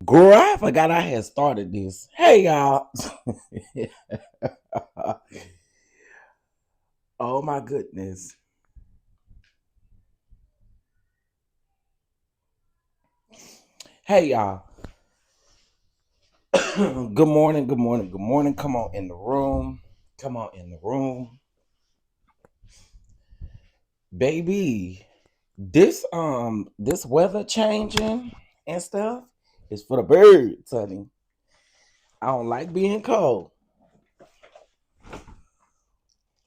Girl, I forgot I had started this. Hey, y'all. Oh, my goodness. Hey, y'all. Good morning, good morning, good morning. Come on in the room. Come on in the room. Baby, this weather changing and stuff is for the birds, honey. I don't like being cold.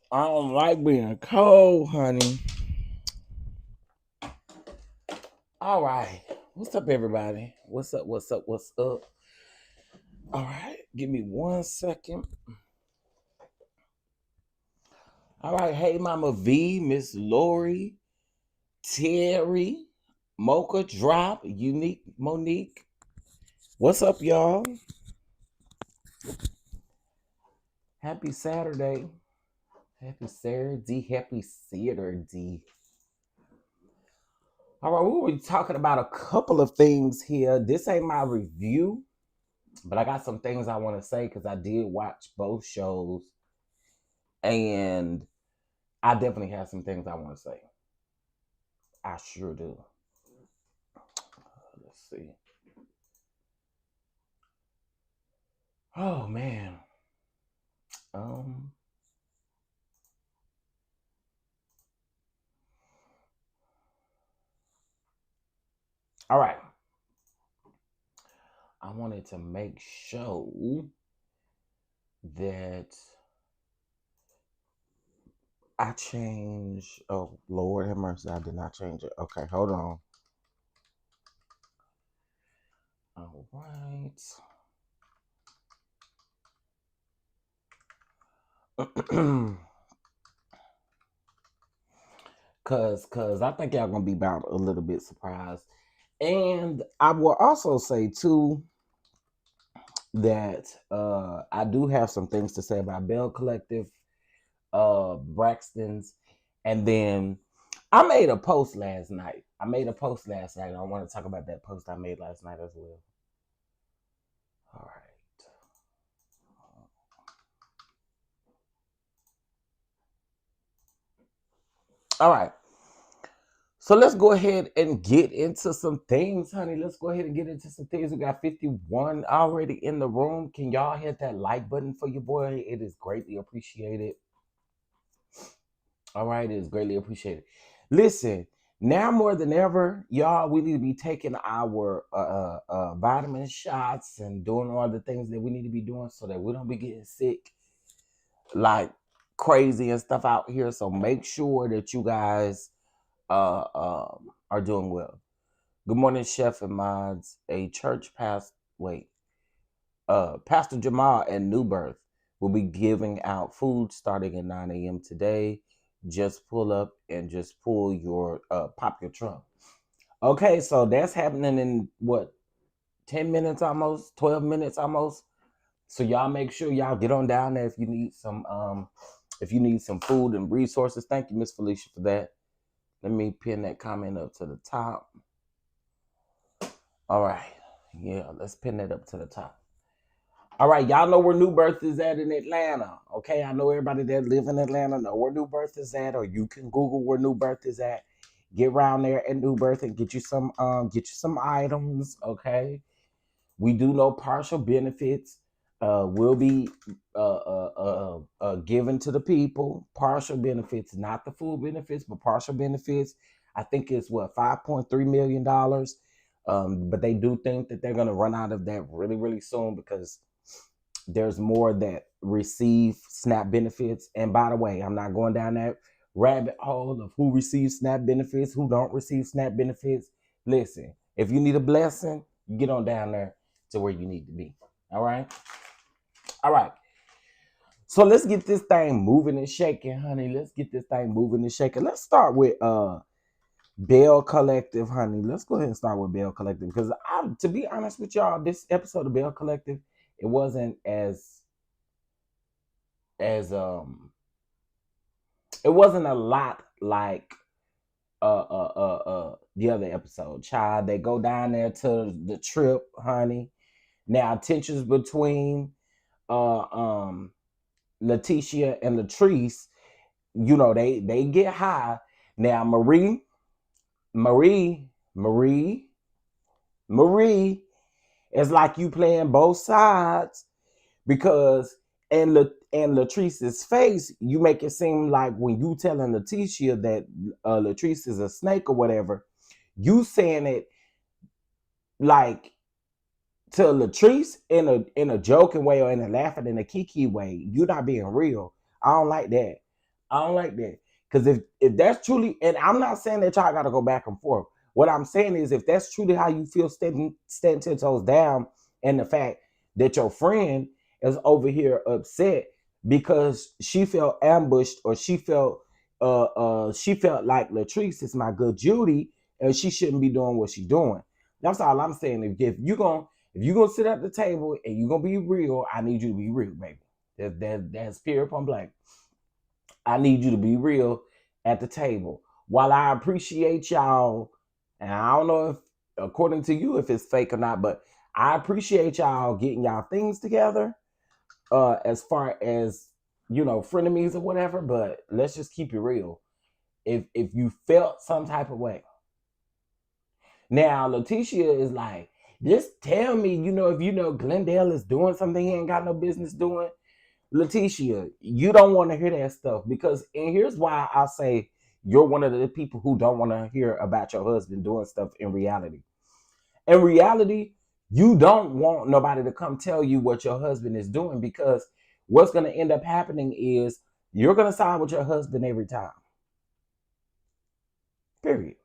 I don't like being cold, honey. All right. What's up, everybody? What's up? What's up? What's up? All right. Give me 1 second. All right. Hey, Mama V, Miss Lori, Terry, Mocha Drop, Unique Monique. What's up, y'all? Happy Saturday. Happy Saturday. Happy Saturday. All right. We were talking about a couple of things here. This ain't my review, but I got some things I want to say because I did watch both shows and I definitely have some things I want to say. I sure do. Let's see. Oh man. Um. All right. I wanted to make sure that I change. Oh Lord have mercy, I did not change it. Okay, hold on. All right. Cause I think y'all gonna be about a little bit surprised. And I will also say too that I do have some things to say about Belle Collective, Braxtons, and then I made a post last night. I want to talk about that post I made last night as well. All right. All right. So let's go ahead and get into some things, honey. Let's go ahead and get into some things. We got 51 already in the room. Can y'all hit that like button for your boy? It is greatly appreciated. All right, it is greatly appreciated. Listen, now more than ever, y'all, we need to be taking our vitamin shots and doing all the things that we need to be doing so that we don't be getting sick like crazy and stuff out here. So make sure that you guys are doing well. Good morning, Chef and Mods. A church past wait, Pastor Jamal and New Birth will be giving out food starting at 9 a.m. today. Just pull up and just pull your pop your trunk. Okay, so that's happening in what 10 minutes almost, 12 minutes almost. So y'all make sure y'all get on down there if you need some food and resources. Thank you, Miss Felicia, for that. Let me pin that comment up to the top. All right. Yeah, let's pin that up to the top. All right, y'all know where New Birth is at in Atlanta. Okay, I know everybody that live in Atlanta know where New Birth is at, or you can Google where New Birth is at. Get around there at New Birth and get you some items. Okay, we do know partial benefits will be given to the people. Partial benefits, not the full benefits, but partial benefits. I think it's what $5.3 million. But they do think that they're going to run out of that really, really soon because there's more that receive SNAP benefits. And by the way, I'm not going down that rabbit hole of who receives SNAP benefits, who don't receive SNAP benefits. Listen, if you need a blessing, get on down there to where you need to be. All right. All right. So let's get this thing moving and shaking, honey. Let's get this thing moving and shaking. Let's start with Belle Collective, honey. Let's go ahead and start with Belle Collective because to be honest with y'all, this episode of Belle Collective, it wasn't as it wasn't a lot like the other episode. Child, they go down there to the trip, honey. Now tensions between uh um Letitia and Latrice, they get high. Now Marie, Marie, Marie, it's like you playing both sides because in Latrice's face, you make it seem like when you telling Letitia that Latrice is a snake or whatever, you saying it like to Latrice in a joking way or in a laughing in a kiki way. You're not being real. I don't like that. I don't like that. Because if that's truly, and I'm not saying that y'all gotta go back and forth. What I'm saying is if that's truly how you feel standing 10 toes down, and the fact that your friend is over here upset because she felt ambushed or she felt like Latrice is my good Judy and she shouldn't be doing what she's doing. That's all I'm saying. If you're gonna sit at the table and you're gonna be real, I need you to be real, baby. That's period upon blank. I need you to be real at the table. While I appreciate y'all, and I don't know if, according to you, if it's fake or not, but I appreciate y'all getting y'all things together. As far as frenemies or whatever, but let's just keep it real. If you felt some type of way, now Letitia is like, just tell me, if Glendale is doing something he ain't got no business doing. Letitia, you don't want to hear that stuff because, and here's why I say you're one of the people who don't want to hear about your husband doing stuff in reality. In reality, you don't want nobody to come tell you what your husband is doing because what's going to end up happening is you're going to side with your husband every time. Period.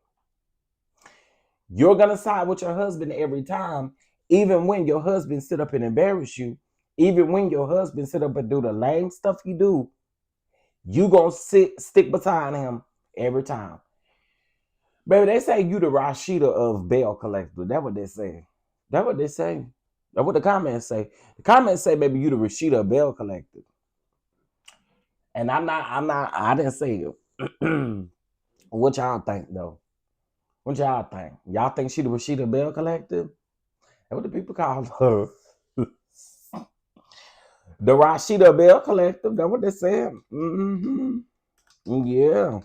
You're going to side with your husband every time, even when your husband sit up and embarrass you, even when your husband sit up and do the lame stuff he do, you going to stick beside him every time. Baby, they say you the Rashida of Belle Collector. That's what they say. That's what they say. That's what the comments say. The comments say, baby, you the Rashida of Belle Collector. And I didn't say it. What y'all think, though? What y'all think? Y'all think she the Rashida Belle Collector? That's what the people call her. The Rashida Belle Collector. That's what they said. Mm-hmm. Yeah.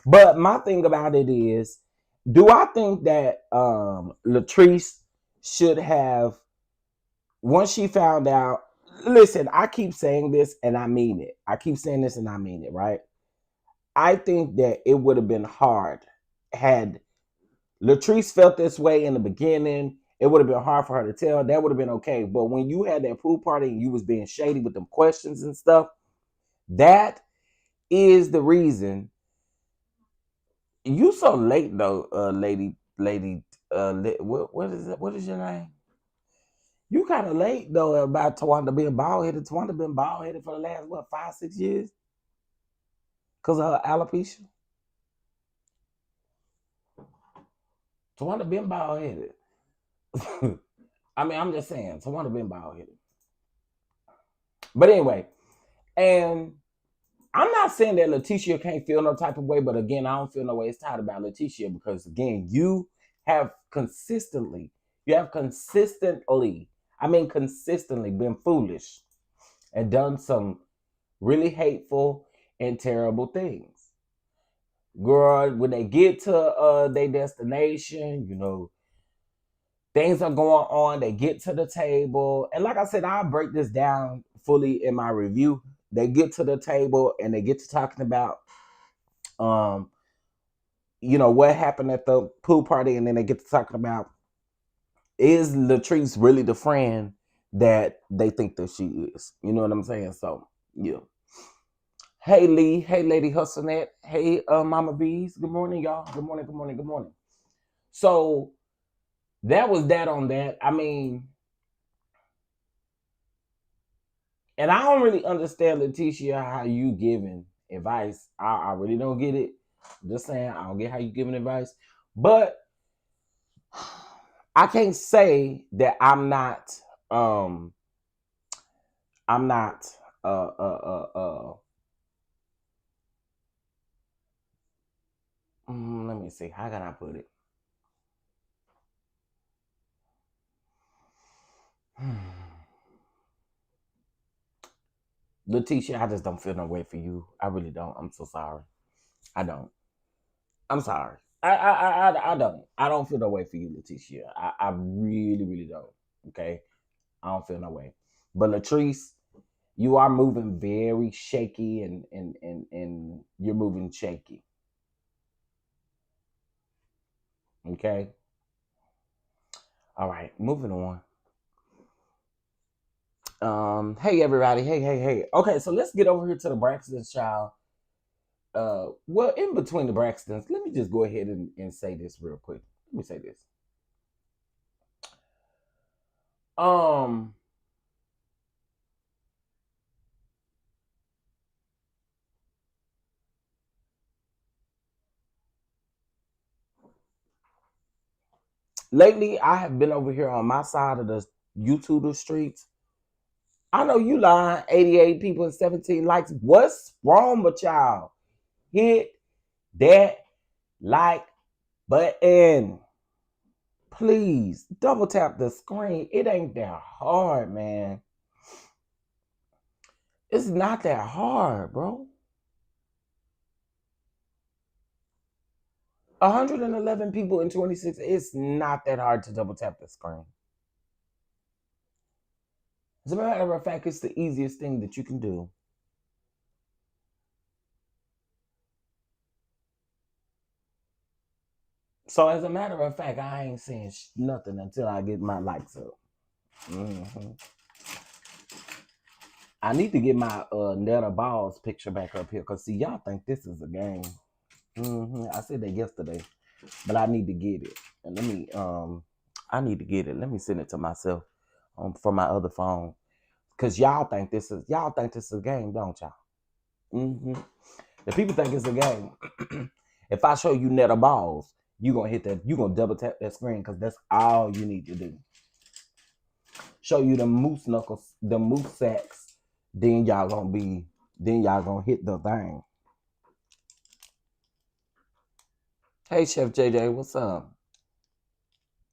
But my thing about it is, do I think that Latrice should have, once she found out, listen, I keep saying this and I mean it. I keep saying this and I mean it, right? I think that it would have been hard had Latrice felt this way in the beginning. It would have been hard for her to tell. That would have been okay. But when you had that pool party and you was being shady with them questions and stuff, that is the reason. You so late though, lady. What is it? What is your name? You kind of late though about Tawanda being bald headed. Tawanda been bald headed for the last 5-6 years because of her alopecia. Tawanda been bald headed. I mean, I'm just saying, Tawanda been bald headed. But anyway, and I'm not saying that Letitia can't feel no type of way, but again, I don't feel no way it's tired about Letitia because again, you have consistently been foolish and done some really hateful and terrible things. Girl, when they get to their destination, things are going on, they get to the table. And like I said, I'll break this down fully in my review. They get to the table and they get to talking about what happened at the pool party, and then they get to talking about, is Latrice really the friend that they think that she is? You know what I'm saying? So, yeah. Hey, Lee. Hey, Lady Hustlenet. Hey, Mama Bees. Good morning, y'all. Good morning, good morning, good morning. So, that was that on that. I mean, and I don't really understand, Letitia, how you giving advice. I really don't get it. Just saying, I don't get how you giving advice. But I can't say that I'm not Let me see. How can I put it? Letitia, I just don't feel no way for you. I really don't. I'm so sorry. I don't. I'm sorry. I don't. I don't feel no way for you, Letitia. I really, really don't. Okay. I don't feel no way. But Latrice, you are moving very shaky and you're moving shaky. Okay. All right. Moving on. Hey everybody. Hey. Okay, so let's get over here to the Braxtons, child. Well, in between the Braxtons, let me just go ahead and say this real quick. Let me say this. Um, Lately I have been over here on my side of the YouTuber streets. I know you lying, 88 people and 17 likes. What's wrong with y'all? Hit that like button. Please double tap the screen. It ain't that hard, man. It's not that hard, bro. 111 people in 26. It's not that hard to double tap the screen. As a matter of fact, it's the easiest thing that you can do. So, as a matter of fact, I ain't saying nothing until I get my likes up. Mm-hmm. I need to get my Netta Balls picture back up here because, see, y'all think this is a game. Mm-hmm. I said that yesterday, but I need to get it. And let me, I need to get it. Let me send it to myself from my other phone because y'all think this is a game, don't y'all? Mm-hmm. If people think it's a game, if I show you Netta Balls, you gonna hit that. You gonna double tap that screen because that's all you need to do. Show you the moose knuckles, the moose sacks. Then y'all gonna hit the thing. Hey, Chef JJ, what's up?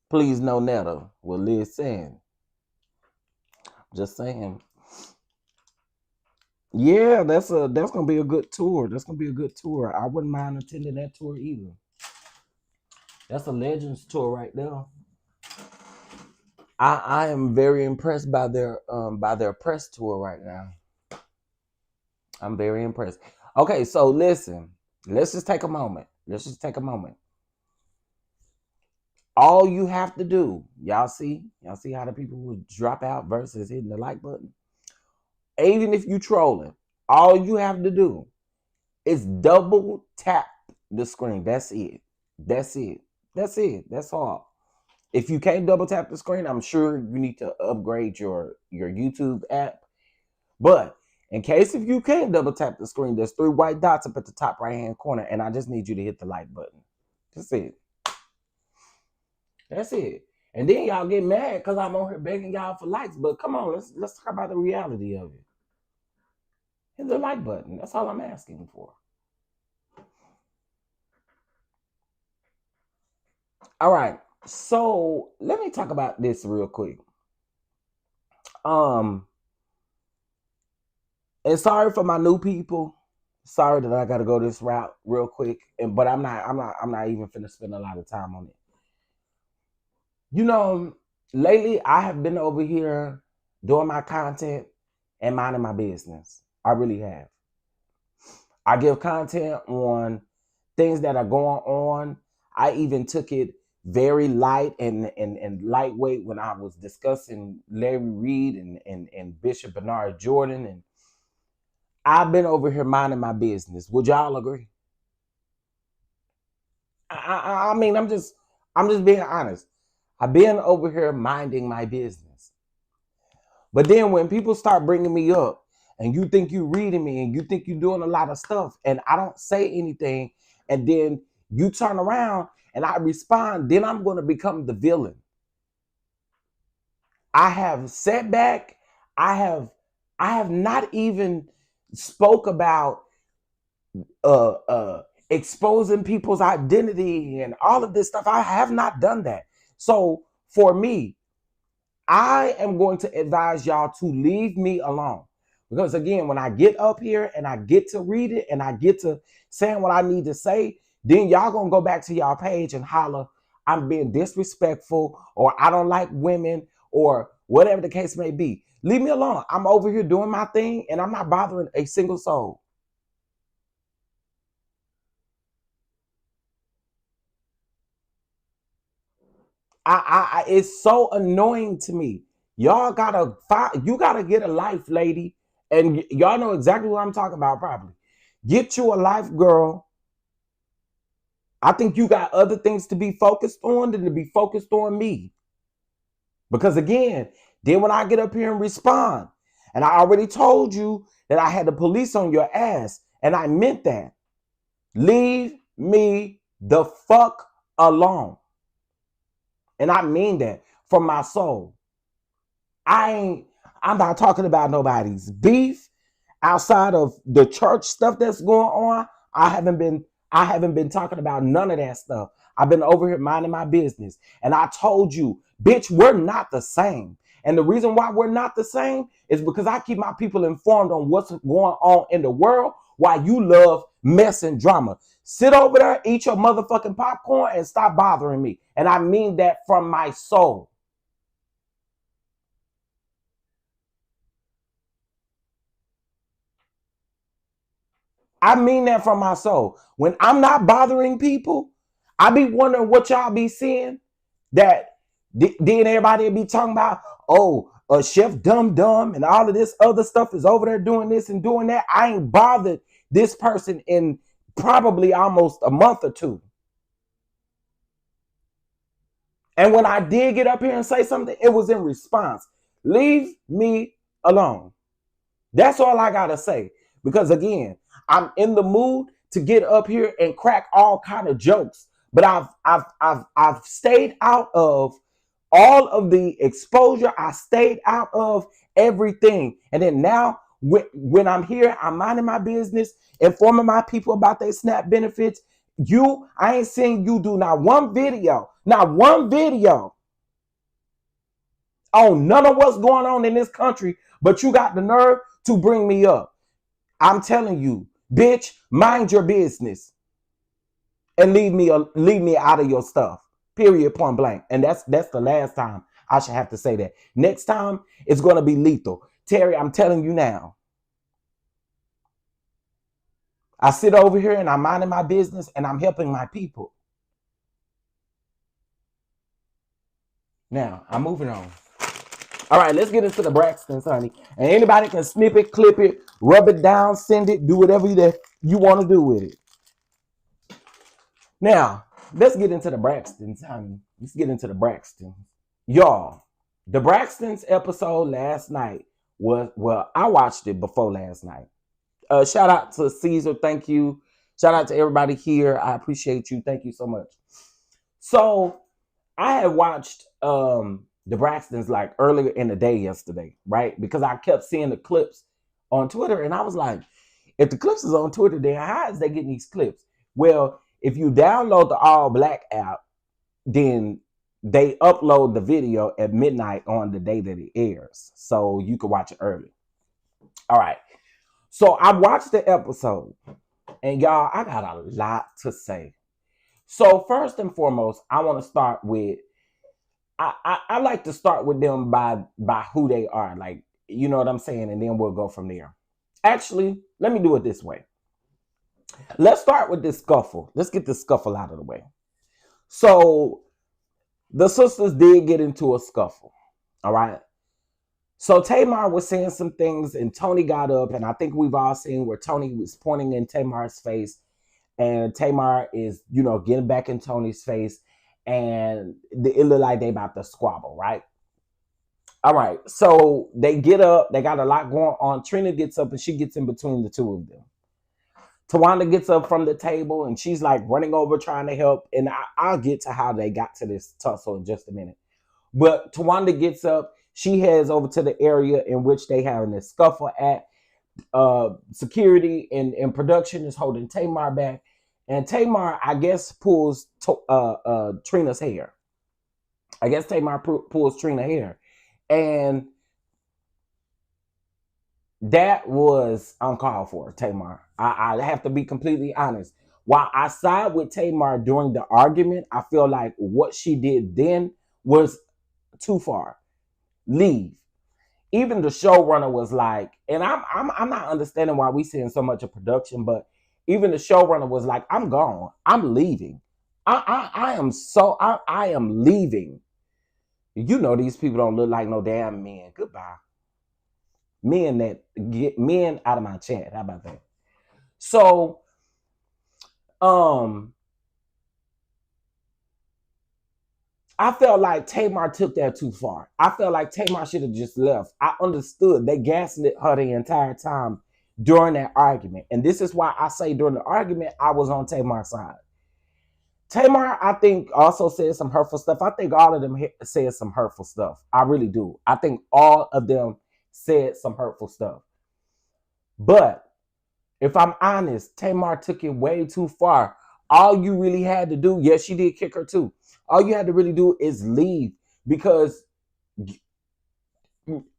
Please no Netta. Well, listen. Just saying. Yeah, that's gonna be a good tour. That's gonna be a good tour. I wouldn't mind attending that tour either. That's a Legends tour right there. I am very impressed by their press tour right now. I'm very impressed. Okay, so listen. Let's just take a moment. All you have to do, y'all see how the people will drop out versus hitting the like button. Even if you trolling, all you have to do is double tap the screen. That's it. That's all. If you can't double tap the screen, I'm sure you need to upgrade your YouTube app. But in case if you can't double tap the screen, there's 3 white dots up at the top right hand corner, and I just need you to hit the like button. That's it. That's it. And then y'all get mad because I'm on here begging y'all for likes. But come on, let's talk about the reality of it. Hit the like button. That's all I'm asking for. All right. So let me talk about this real quick. And sorry for my new people. Sorry that I gotta go this route real quick. But I'm not even finna spend a lot of time on it. You know, lately I have been over here doing my content and minding my business. I really have. I give content on things that are going on. I even took it very light and lightweight when I was discussing Larry Reed and Bishop Bernard Jordan. And I've been over here minding my business. Would y'all agree? I mean, I'm just being honest. I've been over here minding my business. But then when people start bringing me up and you think you reading me and you think you're doing a lot of stuff and I don't say anything and then you turn around and I respond, then I'm going to become the villain. I have setback. I have not even spoke about exposing people's identity and all of this stuff. I have not done that. So for me, I am going to advise y'all to leave me alone. Because again, when I get up here and I get to read it and I get to saying what I need to say, then y'all gonna go back to y'all page and holler, I'm being disrespectful, or I don't like women, or whatever the case may be. Leave me alone. I'm over here doing my thing and I'm not bothering a single soul. It's so annoying to me. Y'all gotta you gotta get a life, lady, and y'all know exactly what I'm talking about. Probably get you a life, girl. I think you got other things to be focused on than to be focused on me. Because again, then when I get up here and respond, and I already told you that I had the police on your ass, and I meant that. Leave me the fuck alone. And I mean that from my soul. I'm not talking about nobody's beef outside of the church stuff that's going on. I haven't been talking about none of that stuff. I've been over here minding my business. And I told you, bitch, we're not the same. And the reason why we're not the same is because I keep my people informed on what's going on in the world while you love mess and drama. Sit over there, eat your motherfucking popcorn, and stop bothering me. And I mean that from my soul. I mean that from my soul. When I'm not bothering people, I be wondering what y'all be seeing. That then everybody be talking about, oh, Chef DonDon and all of this other stuff is over there doing this and doing that. I ain't bothered this person in probably almost a month or two. And when I did get up here and say something, it was in response. Leave me alone. That's all I gotta say. Because again, I'm in the mood to get up here and crack all kind of jokes. But I've stayed out of all of the exposure. I stayed out of everything. And then now when I'm here, I'm minding my business, informing my people about their SNAP benefits. I ain't seen you do not one video on none of what's going on in this country, but you got the nerve to bring me up. I'm telling you, bitch, mind your business and leave me out of your stuff. Period, point blank. And that's the last time I should have to say that. Next time, it's going to be lethal. Terry, I'm telling you now. I sit over here and I'm minding my business and I'm helping my people. Now, I'm moving on. All right, let's get into the Braxtons, honey. And anybody can snip it, clip it, rub it down, send it, do whatever you want to do with it. Now, let's get into the Braxtons, honey. Let's get into the Braxtons. Y'all, the Braxtons episode last night I watched it before last night. Shout out to Caesar. Thank you. Shout out to everybody here. I appreciate you. Thank you so much. So I had watched the Braxtons like earlier in the day yesterday, right? Because I kept seeing the clips on Twitter and I was like, if the clips is on Twitter, then how is they getting these clips? Well, if you download the All Black app, then they upload the video at midnight on the day that it airs. So you can watch it early. All right. So I watched the episode and y'all, I got a lot to say. So first and foremost, I want to start with, I like to start with them by who they are. Like, you know what I'm saying? And then we'll go from there. Actually, let me do it this way. Let's start with this scuffle. Let's get this scuffle out of the way. So the sisters did get into a scuffle. All right. So Tamar was saying some things and Tony got up, and I think we've all seen where Tony was pointing in Tamar's face and Tamar is, getting back in Tony's face and it looked like they about to squabble, right? All right. So they get up. They got a lot going on. Trina gets up and she gets in between the two of them. Tawanda gets up from the table and she's like running over trying to help. And I'll get to how they got to this tussle in just a minute. But Tawanda gets up. She heads over to the area in which they having this scuffle at. Security and production is holding Tamar back. And Tamar, I guess, pulls Trina's hair. I guess Tamar pulls Trina's hair. And that was uncalled for, Tamar. I have to be completely honest. While I side with Tamar during the argument, I feel like what she did then was too far. Leave. Even the showrunner was like, and I'm not understanding why we seeing so much of production, but even the showrunner was like, I'm gone. I'm leaving. I am leaving. You know these people don't look like no damn men. Goodbye. Men that get men out of my chat. How about that? So, I felt like Tamar took that too far. I felt like Tamar should have just left. I understood they gaslit her the entire time during that argument. And this is why I say during the argument, I was on Tamar's side. Tamar, I think, also said some hurtful stuff. I think all of them said some hurtful stuff. I really do. I think all of them said some hurtful stuff. But if I'm honest, Tamar took it way too far. All you really had to do, yes, she did kick her too. All you had to really do is leave, because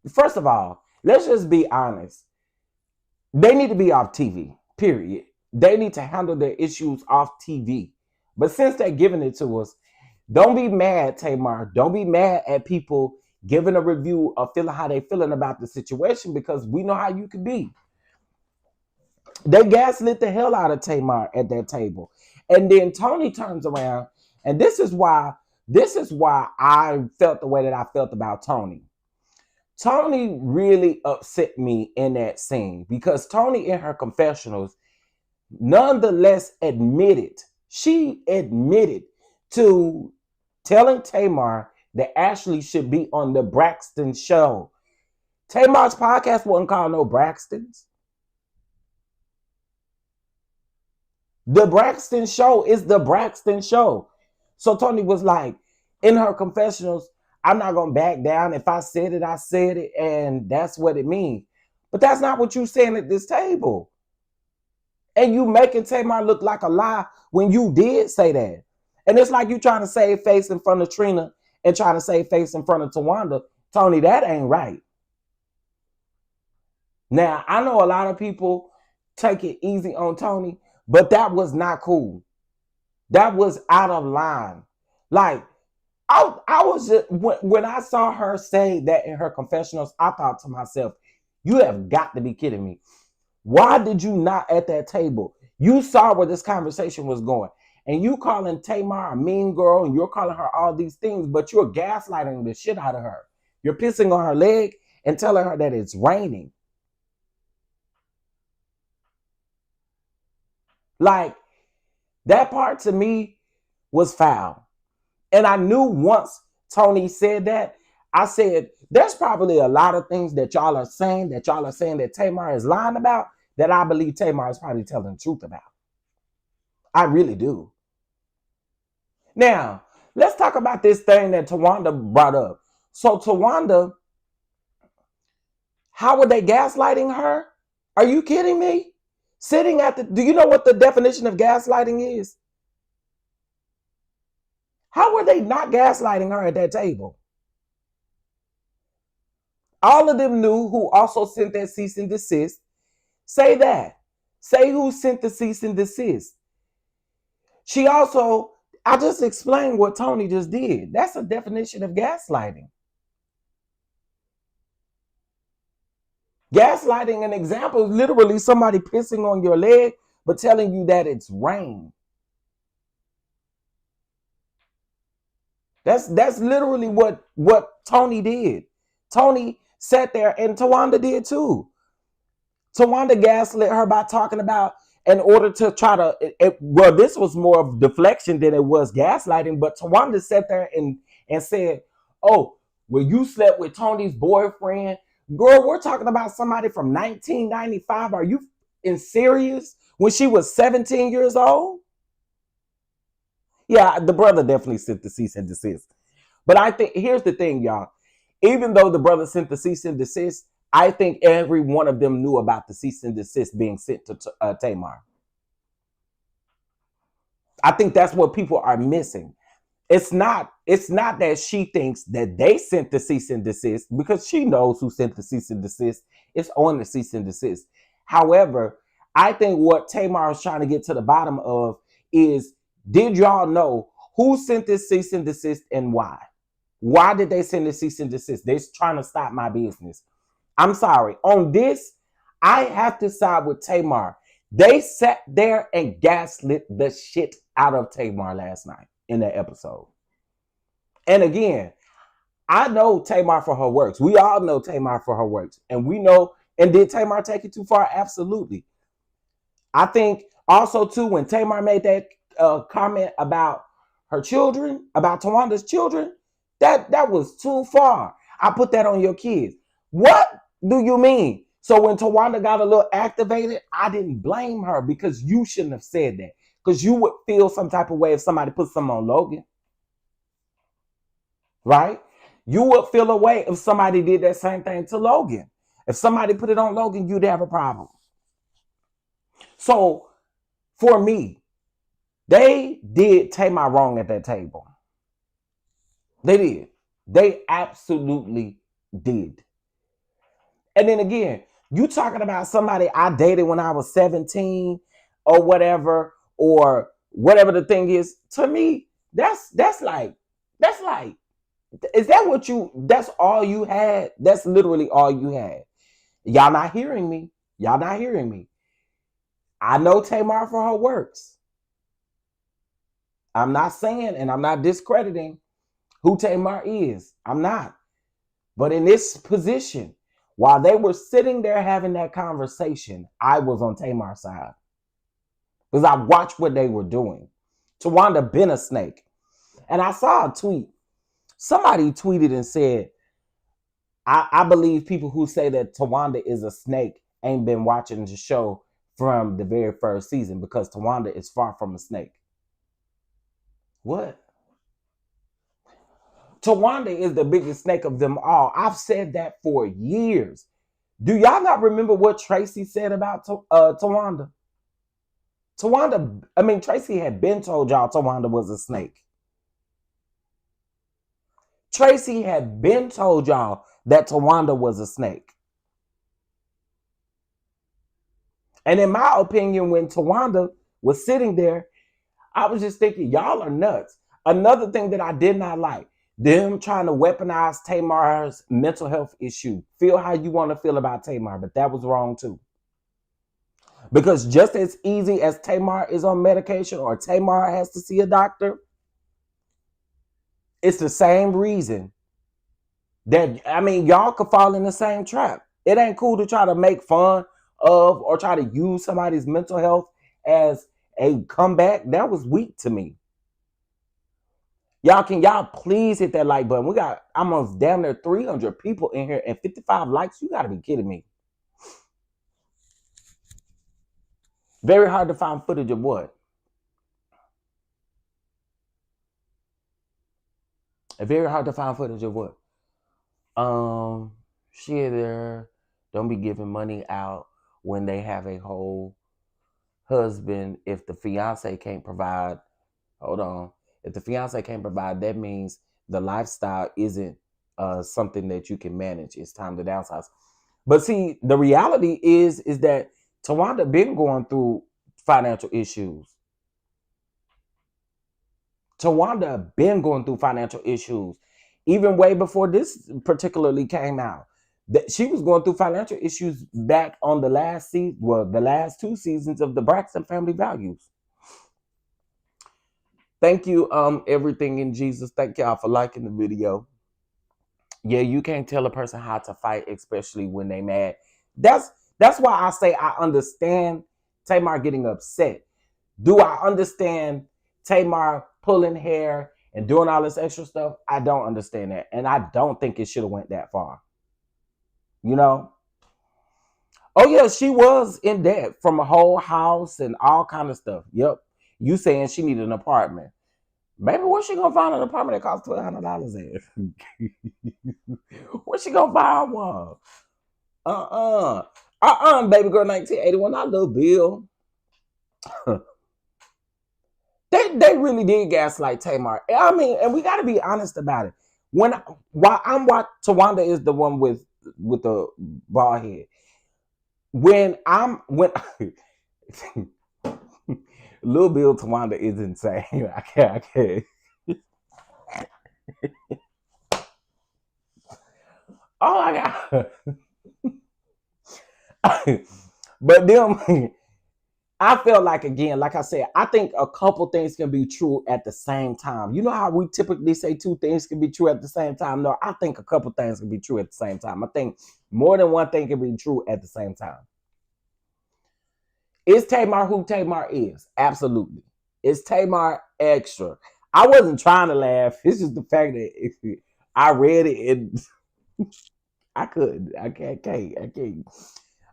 first of all, let's just be honest. They need to be off TV, period. They need to handle their issues off TV. But since they're giving it to us, don't be mad, Tamar. Don't be mad at people giving a review or feeling how they feeling about the situation, because we know how you can be. They gaslit the hell out of Tamar at that table. And then Tony turns around, and this is why I felt the way that I felt about Tony. Tony really upset me in that scene, because Tony, in her confessionals, nonetheless she admitted to telling Tamar that Ashley should be on the Braxtons show. Tamar's podcast wasn't called no Braxtons. The Braxton show is the Braxton show. So Tony was like, in her confessionals, I'm not going to back down. If I said it, I said it, and that's what it means. But that's not what you saying at this table. And you making Tamar look like a lie when you did say that. And it's like you trying to save face in front of Trina and trying to save face in front of Tawanda. Tony, that ain't right. Now, I know a lot of people take it easy on Tony, but that was not cool. That was out of line. Like, I was just, when I saw her say that in her confessionals, I thought to myself, you have got to be kidding me. Why did you not at that table? You saw where this conversation was going, and you calling Tamar a mean girl, and you're calling her all these things, but you're gaslighting the shit out of her. You're pissing on her leg and telling her that it's raining. Like, that part to me was foul. And I knew once Tony said that, I said, there's probably a lot of things that y'all are saying that Tamar is lying about, that I believe Tamar is probably telling the truth about. I really do. Now, let's talk about this thing that Tawanda brought up. So Tawanda, how were they gaslighting her? Are you kidding me? Do you know what the definition of gaslighting is? How were they not gaslighting her at that table? All of them knew who also sent that cease and desist. Say that. Say who sent the cease and desist. I just explained what Tony just did. That's a definition of gaslighting. Gaslighting, an example, is literally somebody pissing on your leg, but telling you that it's rain. That's literally what Tony did. Tony sat there, and Tawanda did too. Tawanda gaslit her by talking about, in order to try to, this was more of deflection than it was gaslighting, but Tawanda sat there and said, oh, well, you slept with Tony's boyfriend. Girl, we're talking about somebody from 1995. Are you serious? When she was 17 years old? Yeah, the brother definitely sent the cease and desist. But I think, here's the thing, y'all. Even though the brother sent the cease and desist, I think every one of them knew about the cease and desist being sent to Tamar. I think that's what people are missing. It's not that she thinks that they sent the cease and desist, because she knows who sent the cease and desist. It's on the cease and desist. However, I think what Tamar is trying to get to the bottom of is, did y'all know who sent this cease and desist and why? Why did they send the cease and desist? They're trying to stop my business. I'm sorry. On this, I have to side with Tamar. They sat there and gaslit the shit out of Tamar last night in that episode. And again, I know Tamar for her works. We all know Tamar for her works. And we know, and did Tamar take it too far? Absolutely. I think also too, when Tamar made that comment about her children, about Tawanda's children, that was too far. I put that on your kids. What do you mean? So when Tawanda got a little activated, I didn't blame her, because you shouldn't have said that. Because you would feel some type of way if somebody put something on Logan. Right? You would feel a way if somebody did that same thing to Logan. If somebody put it on Logan, you'd have a problem. So for me, they did Tamar wrong at that table. They did. They absolutely did. And then again, you talking about somebody I dated when I was 17 or whatever the thing is. To me, that's like, is that what that's all you had? That's literally all you had. Y'all not hearing me. Y'all not hearing me. I know Tamar for her works. I'm not saying, and I'm not discrediting who Tamar is. I'm not. But in this position, while they were sitting there having that conversation, I was on Tamar's side. Because I watched what they were doing. Tawanda been a snake. And I saw a tweet. Somebody tweeted and said, I believe people who say that Tawanda is a snake ain't been watching the show from the very first season, because Tawanda is far from a snake. What? Tawanda is the biggest snake of them all. I've said that for years. Do y'all not remember what Tracy said about Tawanda? Tracy had been told y'all Tawanda was a snake. Tracy had been told y'all that Tawanda was a snake. And in my opinion, when Tawanda was sitting there, I was just thinking, y'all are nuts. Another thing that I did not like, them trying to weaponize Tamar's mental health issue. Feel how you want to feel about Tamar, but that was wrong too. Because just as easy as Tamar is on medication or Tamar has to see a doctor, it's the same reason that, y'all could fall in the same trap. It ain't cool to try to make fun of or try to use somebody's mental health as a comeback. That was weak to me. Y'all please hit that like button? We got almost damn near 300 people in here and 55 likes. You got to be kidding me. Very hard to find footage of what? Very hard to find footage of what? She there. Don't be giving money out when they have a whole husband. If the fiance can't provide, hold on. If the fiance can't provide, that means the lifestyle isn't something that you can manage. It's time to downsize. But see, the reality is that Tawanda been going through financial issues. Tawanda been going through financial issues. Even way before this particularly came out. That she was going through financial issues back on the last season, the last 2 seasons of the Braxton Family Values. Thank you, everything in Jesus. Thank y'all for liking the video. Yeah, you can't tell a person how to fight, especially when they mad. That's why I say I understand Tamar getting upset. Do I understand Tamar pulling hair and doing all this extra stuff? I don't understand that. And I don't think it should have went that far. You know? Oh, yeah, she was in debt from a whole house and all kind of stuff. Yep. You saying she needed an apartment. Baby, where's she going to find an apartment that costs $1,200 at? Where's she going to find one? Baby girl 1981. I love Bill. they really did gaslight Tamar. I mean, and we got to be honest about it. While I'm watching, Tawanda is the one with the bald head. When Lil Bill Tawanda is insane. I can't. Oh my god. But them, I felt like, again, like I said, I think a couple things can be true at the same time. You know how we typically say two things can be true at the same time? No, I think a couple things can be true at the same time. I think more than one thing can be true at the same time. Is Tamar who Tamar is? Absolutely. Is Tamar extra? I wasn't trying to laugh. It's just the fact that if I read it and I couldn't. I can't.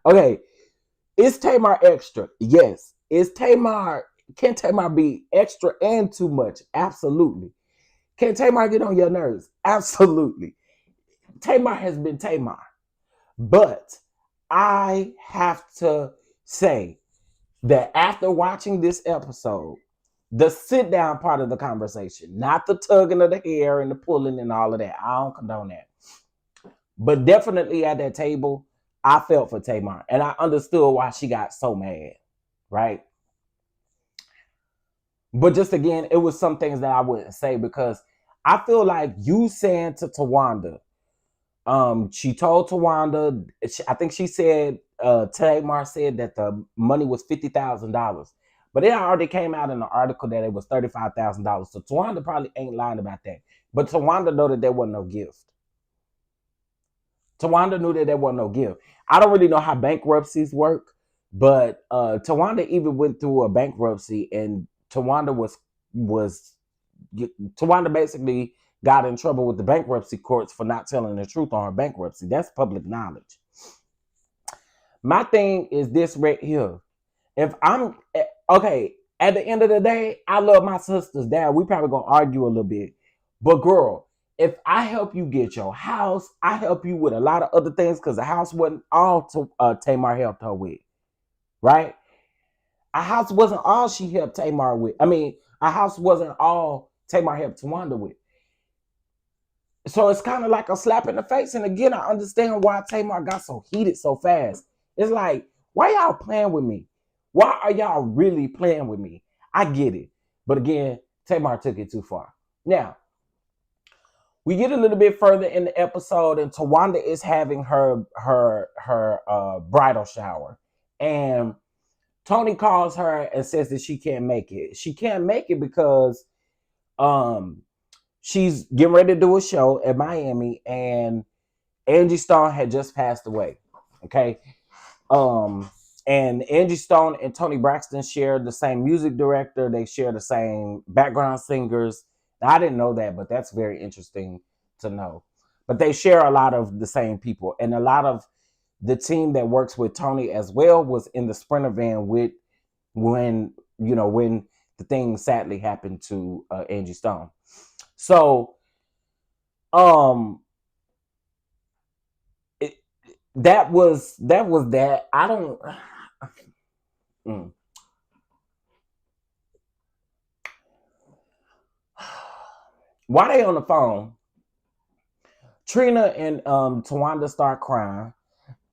Okay. Is Tamar extra? Yes. Can Tamar be extra and too much? Absolutely. Can Tamar get on your nerves? Absolutely. Tamar has been Tamar. But I have to say that after watching this episode, the sit down part of the conversation, not the tugging of the hair and the pulling and all of that, I don't condone that. But definitely at that table, I felt for Tamar, and I understood why she got so mad, right? But just again, it was some things that I wouldn't say, because I feel like you saying to Tawanda, she told Tawanda, I think she said, Tamar said that the money was $50,000, but it already came out in the article that it was $35,000. So Tawanda probably ain't lying about that. But Tawanda know that there wasn't no gift. Tawanda knew that there wasn't no gift. I don't really know how bankruptcies work, but Tawanda even went through a bankruptcy, and Tawanda basically got in trouble with the bankruptcy courts for not telling the truth on her bankruptcy. That's public knowledge. My thing is this right here. If I'm okay, at the end of the day, I love my sisters. Dad, we probably gonna argue a little bit, but girl, if I help you get your house, I help you with a lot of other things, because the house wasn't all Tamar helped her with, right? A house wasn't all she helped Tamar with. I mean, a house wasn't all Tamar helped Tawanda with. So it's kind of like a slap in the face. And again, I understand why Tamar got so heated so fast. It's like, why y'all playing with me? Why are y'all really playing with me? I get it. But again, Tamar took it too far. Now, we get a little bit further in the episode, and Tawanda is having her bridal shower. And Tony calls her and says that she can't make it. She can't make it because she's getting ready to do a show at Miami, and Angie Stone had just passed away. Okay. And Angie Stone and Tony Braxton share the same music director. They share the same background singers. Now, I didn't know that, but that's very interesting to know. But they share a lot of the same people, and a lot of the team that works with Tony as well was in the Sprinter van with when the thing sadly happened to Angie Stone. So, that was that. I don't. While they on the phone, Trina and Tawanda start crying.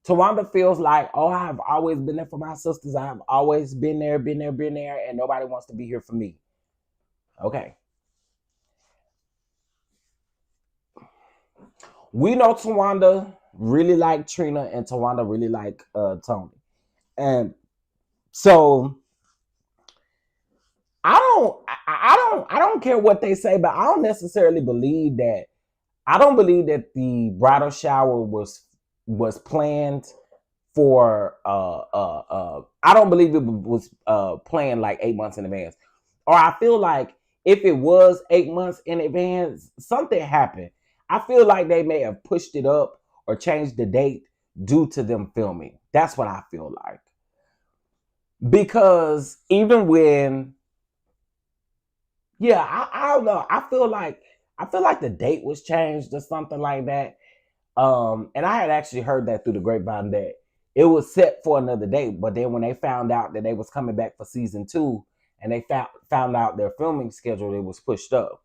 Tawanda feels like, oh, I have always been there for my sisters. I have always been there, and nobody wants to be here for me. Okay. We know Tawanda really like Trina, and Tawanda really like Tony. And so I don't care what they say, but I don't necessarily believe that. I don't believe that the bridal shower was planned for I don't believe it was planned like 8 months in advance. Or I feel like if it was 8 months in advance, something happened. I feel like they may have pushed it up or changed the date due to them filming. That's what I feel like. Because even when, I don't know. I feel like the date was changed or something like that. And I had actually heard that through the grapevine that it was set for another date, but then when they found out that they was coming back for season 2, and they found out their filming schedule, it was pushed up.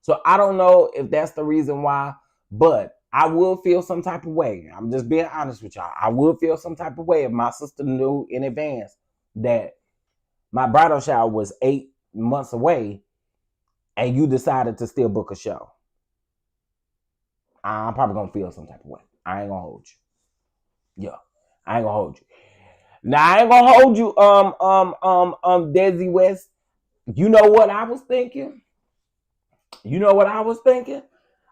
So I don't know if that's the reason why, but I will feel some type of way. I'm just being honest with y'all. I will feel some type of way if my sister knew in advance that my bridal shower was 8 months away and you decided to still book a show. I'm probably gonna feel some type of way. I ain't gonna hold you. Yeah, I ain't gonna hold you. Now I ain't gonna hold you, Desi West. You know what I was thinking? You know what I was thinking?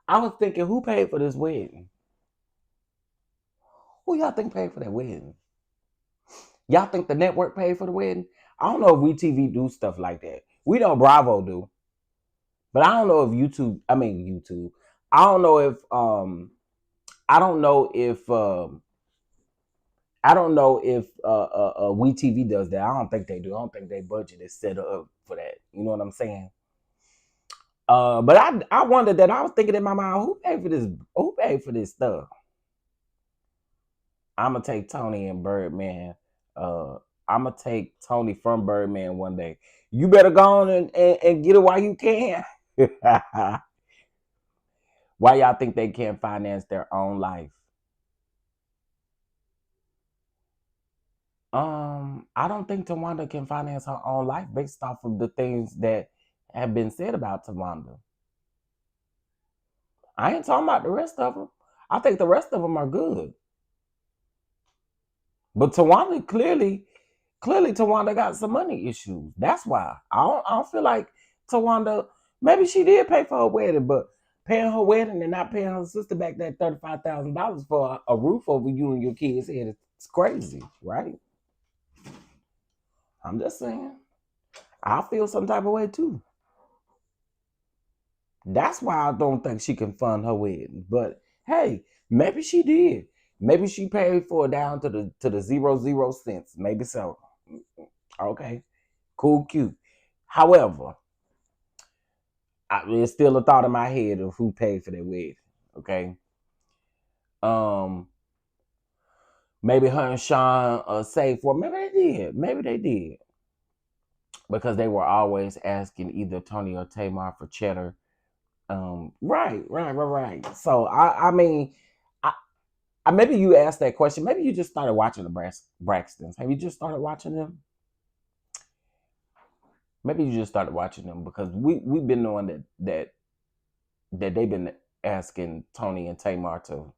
I was thinking, who paid for this wedding? Who y'all think paid for that wedding? Y'all think the network paid for the wedding? I don't know if WeTV do stuff like that. We know Bravo do, but I don't know if YouTube. I mean YouTube. I don't know if I don't know if WeTV does that. I don't think they do. I don't think their budget is set up for that. You know what I'm saying? But I wondered that. I was thinking in my mind, who paid for this? Who paid for this stuff? I'm gonna take Tony and Birdman. I'm gonna take Tony from Birdman one day. You better go on and get it while you can. Why y'all think they can't finance their own life? I don't think Tawanda can finance her own life based off of the things that have been said about Tawanda. I ain't talking about the rest of them. I think the rest of them are good. But Tawanda clearly Tawanda got some money issues. That's why. I don't feel like Tawanda, maybe she did pay for her wedding, but paying her wedding and not paying her sister back that $35,000 for a roof over you and your kids' head, it's crazy, right? I'm just saying. I feel some type of way too. That's why I don't think she can fund her wedding. But hey, maybe she did. Maybe she paid for it down to the 0 cents. Maybe so. Okay, cool, cute. However, it's still a thought in my head of who paid for that wedding. Okay, um, maybe her and Sean saved for. Maybe they did. Maybe they did because they were always asking either Tony or Tamar for cheddar. Right. So I mean, maybe you asked that question. Maybe you just started watching the Braxtons. Have you just started watching them? Maybe you just started watching them because we've been knowing that they've been asking Tony and Tamar to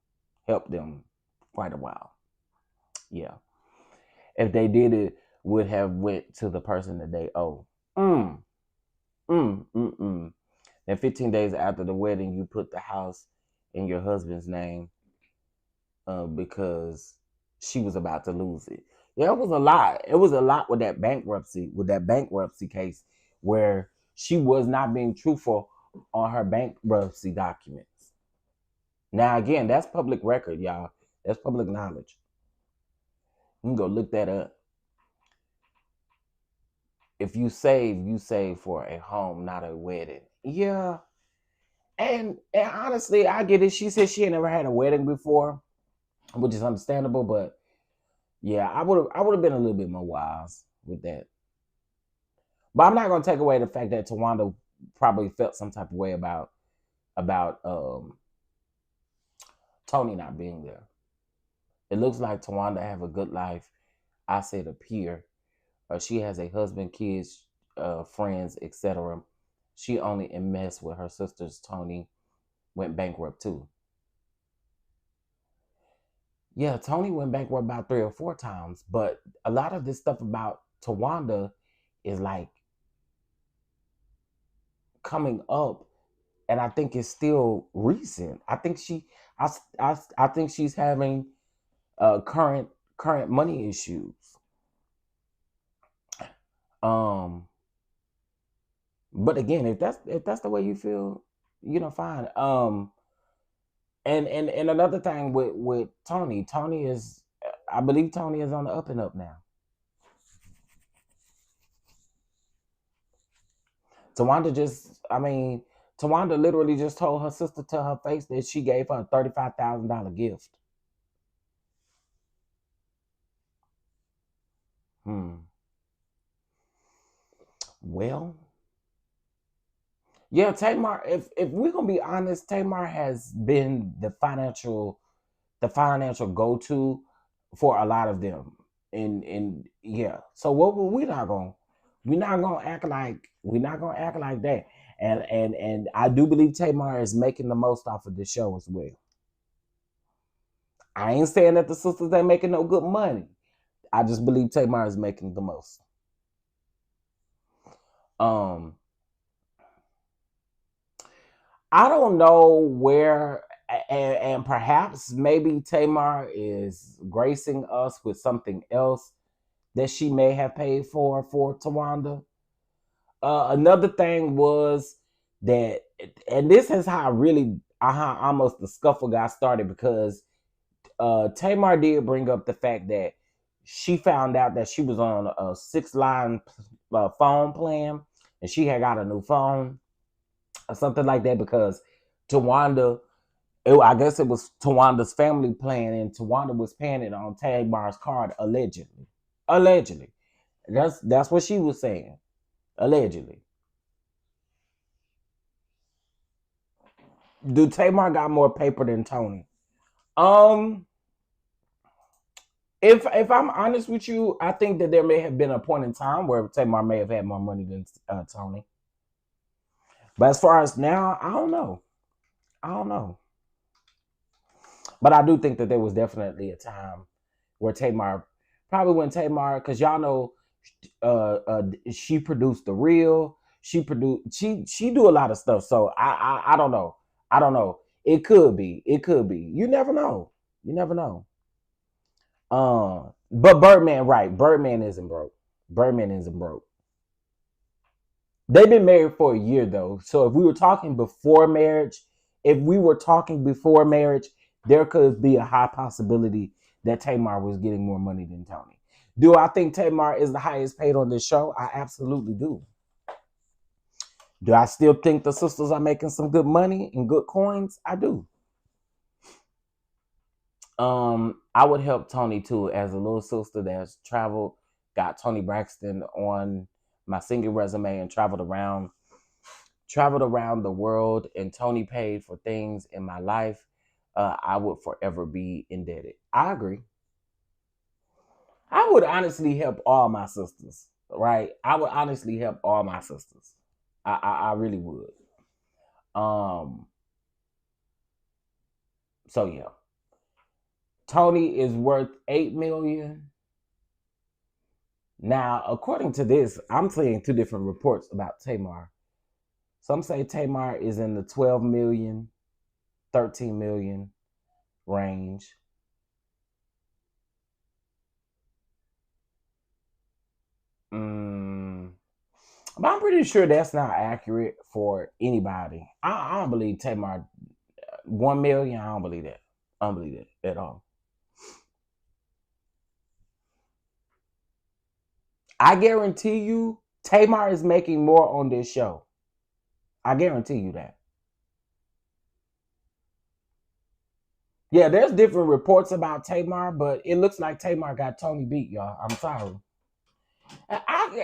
help them quite a while. Yeah. If they did it, would have went to the person that they owe. Mm. Then 15 days after the wedding, you put the house in your husband's name because she was about to lose it. Yeah, it was a lot. It was a lot with that bankruptcy case where she was not being truthful on her bankruptcy documents. Now, again, that's public record, y'all. That's public knowledge. You can go look that up. If you save for a home, not a wedding. Yeah. And honestly, I get it. She said she had never had a wedding before, which is understandable, but yeah, I would have been a little bit more wise with that. But I'm not gonna take away the fact that Tawanda probably felt some type of way about Tony not being there. It looks like Tawanda have a good life. I said appear. She has a husband, kids, friends, etc. She only in mess with her sisters. Tony went bankrupt too. Yeah, Tony went bankrupt about 3 or 4 times, but a lot of this stuff about Tawanda is like coming up, and I think it's still recent. I think I think she's having current money issues. But again, if that's the way you feel, fine. And another thing with Tony is, I believe Tony is on the up and up now. Tawanda literally just told her sister to her face that she gave her a $35,000 gift. Well, yeah, Tamar. If we're gonna be honest, Tamar has been the financial go to for a lot of them, and yeah. So what we're not gonna act like that. And I do believe Tamar is making the most off of this show as well. I ain't saying that the sisters ain't making no good money. I just believe Tamar is making the most. Um, I don't know where, and perhaps maybe Tamar is gracing us with something else that she may have paid for Tawanda. Another thing was that, and this is how how almost the scuffle got started because Tamar did bring up the fact that she found out that she was on a 6 line phone plan and she had got a new phone or something like that because Tawanda, I guess it was Tawanda's family plan and Tawanda was paying it on Tamar's card allegedly. Allegedly. That's what she was saying. Allegedly. Do Tamar got more paper than Tony? Um, if I'm honest with you, I think that there may have been a point in time where Tamar may have had more money than Tony. But as far as now, I don't know. I don't know. But I do think that there was definitely a time where Tamar, probably when Tamar, because y'all know, she produced the real. She do a lot of stuff. So I don't know. I don't know. It could be. It could be. You never know. You never know. But Birdman, right? Birdman isn't broke. Birdman isn't broke. They've been married for a year though. So if we were talking before marriage, there could be a high possibility that Tamar was getting more money than Tony. Do I think Tamar is the highest paid on this show? I absolutely do. Do I still think the sisters are making some good money and good coins? I do. I would help Tony too as a little sister that's traveled, got Tony Braxton on my singing resume and traveled around the world, and Tony paid for things in my life. I would forever be indebted. I agree. I would honestly help all my sisters, right? I would honestly help all my sisters. I really would. Um, so yeah. Tony is worth 8 million. Now, according to this, I'm seeing two different reports about Tamar. Some say Tamar is in the 12 million, 13 million range. But I'm pretty sure that's not accurate for anybody. I don't believe Tamar 1 million. I don't believe that. I don't believe that at all. I guarantee you, Tamar is making more on this show. I guarantee you that. Yeah, there's different reports about Tamar, but it looks like Tamar got Tony beat, y'all. I'm sorry.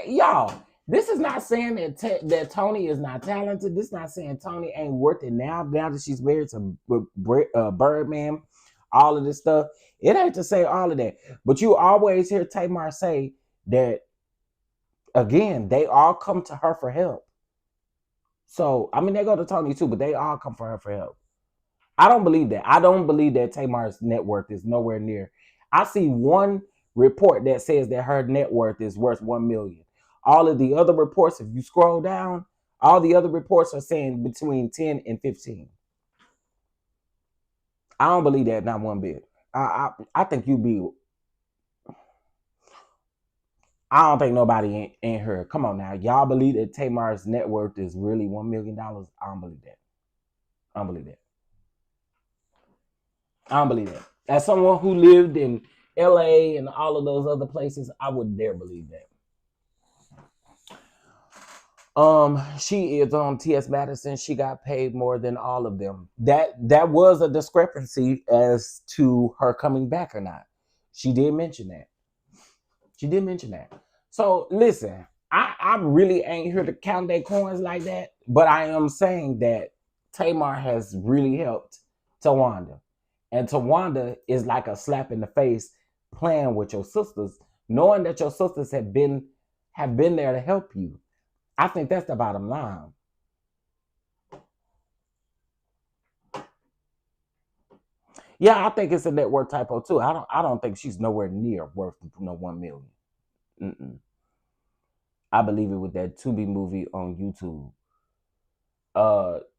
Y'all, this is not saying that Tony is not talented. This is not saying Tony ain't worth it now that she's married to Birdman, all of this stuff. It ain't to say all of that. But you always hear Tamar say that, again, they all come to her for help. So, I mean, they go to Tony too, but they all come for her for help. I don't believe that. I don't believe that Tamar's net worth is nowhere near. I see one report that says that her net worth is worth 1 million. All of the other reports, if you scroll down, all the other reports are saying between 10 and 15. I don't believe that, not one bit. I think you be. I don't think nobody in here. Come on now, y'all believe that Tamar's net worth is really $1 million? I don't believe that. I don't believe that. I don't believe that. As someone who lived in LA and all of those other places, I wouldn't dare believe that. She is on T.S. Madison. She got paid more than all of them. That was a discrepancy as to her coming back or not. She did mention that. She did mention that. So listen, I really ain't here to count their coins like that, but I am saying that Tamar has really helped Tawanda. And Tawanda is like a slap in the face playing with your sisters, knowing that your sisters have been there to help you. I think that's the bottom line. Yeah, I think it's a net worth typo too. I don't think she's nowhere near worth no 1 million. Mm-mm. I believe it with that Tubi movie on YouTube.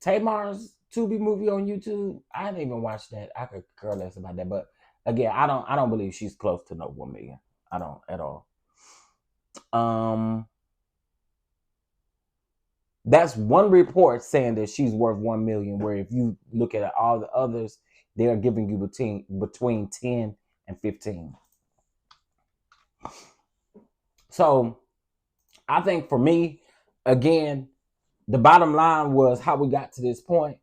Tamar's Tubi movie on YouTube. I didn't even watch that. I could care less about that. But again, I don't believe she's close to no 1 million. I don't at all. Um that's one report saying that she's worth 1 million, where if you look at all the others, they're giving you between 10 and 15. So I think for me, again, the bottom line was how we got to this point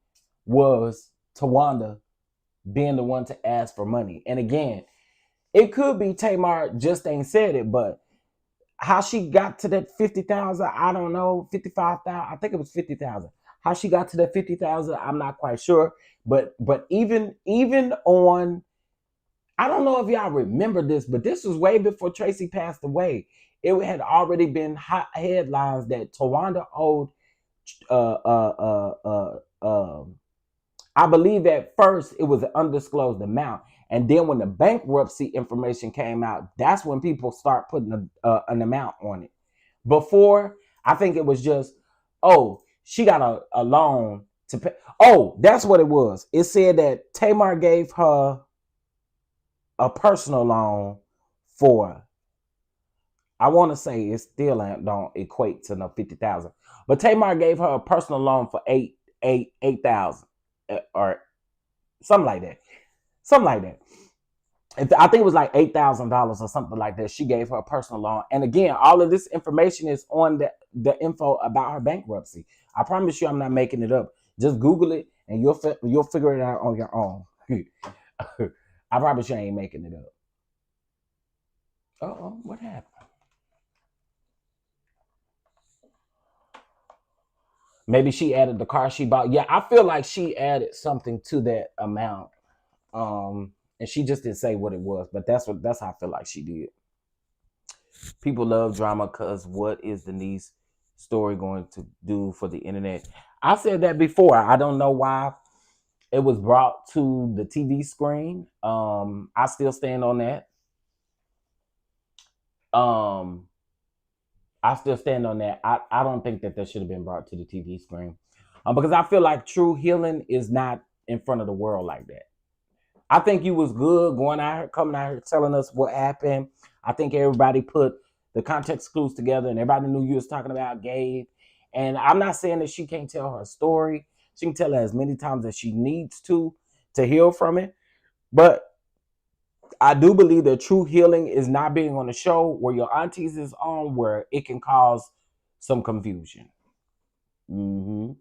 was Tawanda being the one to ask for money. And again, it could be Tamar just ain't said it, but how she got to that 50,000, I don't know, 55,000. I think it was 50,000. How she got to that 50,000, I'm not quite sure. But even on, I don't know if y'all remember this, but this was way before Tracy passed away. It had already been hot headlines that Tawanda owed I believe at first it was an undisclosed amount, and then when the bankruptcy information came out, that's when people start putting an amount on it. Before, I think it was just, oh, she got a loan to pay. Oh, that's what it was. It said that Tamar gave her a personal loan for, I want to say it still don't equate to no 50,000, but Tamar gave her a personal loan for 8,000 or something like that. Something like that. I think it was like $8,000 or something like that. She gave her a personal loan. And again, all of this information is on the info about her bankruptcy. I promise you I'm not making it up. Just Google it and you'll figure it out on your own. I promise you I ain't making it up. Uh-oh, what happened? Maybe she added the car she bought. Yeah, I feel like she added something to that amount. And she just didn't say what it was, but that's how I feel like she did. People love drama because what is Denise's story going to do for the internet? I said that before. I don't know why it was brought to the TV screen. I still stand on that. I still stand on that. I don't think that should have been brought to the TV screen, because I feel like true healing is not in front of the world like that. I think you was good going out here, coming out here, telling us what happened. I think everybody put the context clues together, and everybody knew you was talking about Gabe. And I'm not saying that she can't tell her story. She can tell it as many times as she needs to heal from it. But I do believe that true healing is not being on a show where your aunties is on, where it can cause some confusion. 35K,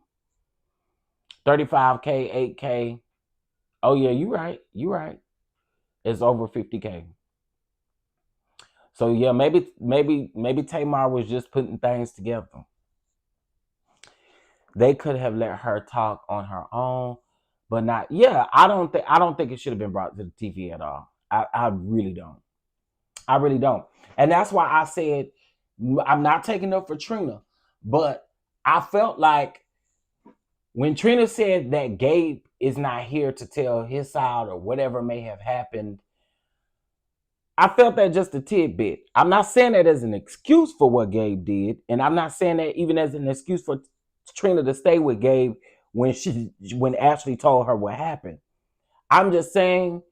8K. Oh yeah, you right. It's over 50K. So yeah, maybe Tamar was just putting things together. They could have let her talk on her own, but not. Yeah, I don't think it should have been brought to the TV at all. I really don't. I really don't. And that's why I said I'm not taking up for Trina, but I felt like when Trina said that Gabe is not here to tell his side or whatever may have happened, I felt that just a tidbit. I'm not saying that as an excuse for what Gabe did, and I'm not saying that even as an excuse for Trina to stay with Gabe when Ashley told her what happened. I'm just saying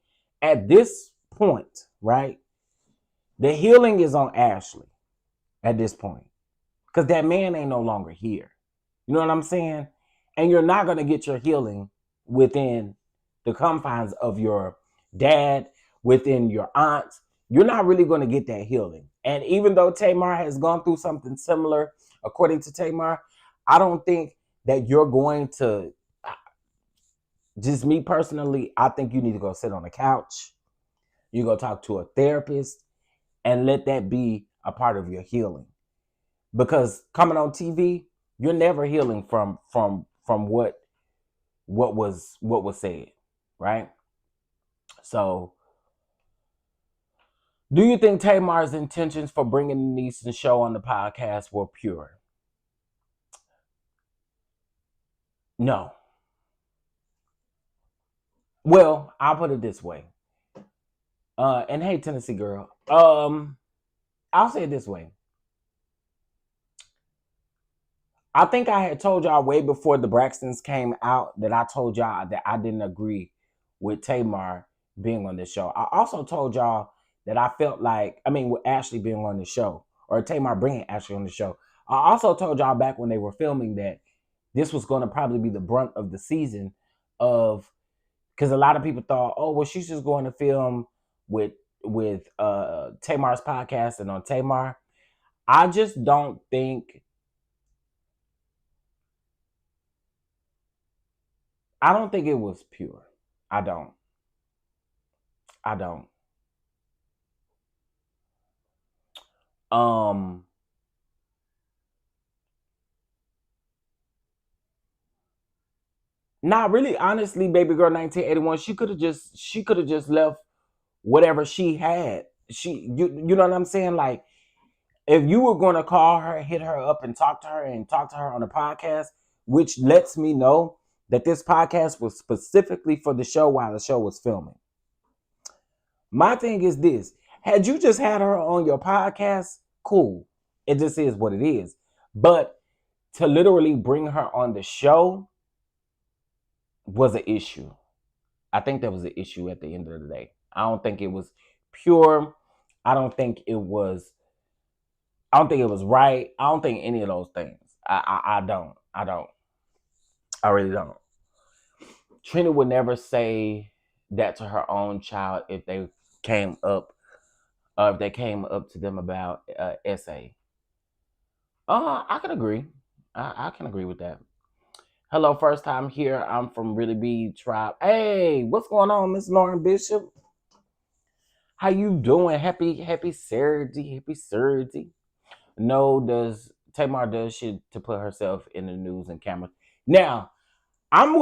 at this point, right? The healing is on Ashley at this point, because that man ain't no longer here. You know what I'm saying? And you're not going to get your healing within the confines of your dad, within your aunts. You're not really going to get that healing. And even though Tamar has gone through something similar, according to Tamar, I don't think that you're going to, just me personally, I think you need to go sit on the couch. You go talk to a therapist and let that be a part of your healing. because coming on TV, you're never healing from what was said, right? So, do you think Tamar's intentions for bringing the Neeson show on the podcast were pure? No. Well, I'll put it this way. And hey, Tennessee girl. I'll say it this way. I think I had told y'all way before the Braxtons came out that I told y'all that I didn't agree with Tamar being on this show. I also told y'all that I felt like, with Ashley being on the show, or Tamar bringing Ashley on the show. I also told y'all back when they were filming that this was going to probably be the brunt of the season of, because a lot of people thought, oh, well, she's just going to film with Tamar's podcast and on Tamar. I just don't think. I don't think it was pure. I don't. I don't. Um. Not really. Honestly, baby girl, 1981. She could have just left whatever she had. You know what I'm saying? Like, if you were going to call her, hit her up, and talk to her on a podcast, which lets me know that this podcast was specifically for the show while the show was filming. My thing is this: had you just had her on your podcast, cool. It just is what it is. But to literally bring her on the show was an issue. I think that was an issue at the end of the day. I don't think it was pure. I don't think it was. I don't think it was right. I don't think any of those things. I don't. I don't. I really don't. Trina would never say that to her own child if they came up, if they came up to them about essay. I can agree. I can agree with that. Hello, first time here. I'm from Really Be Tribe. Hey, what's going on, Miss Lauren Bishop? How you doing? Happy Saturday. Happy Saturday. No, does shit to put herself in the news and camera. Now, now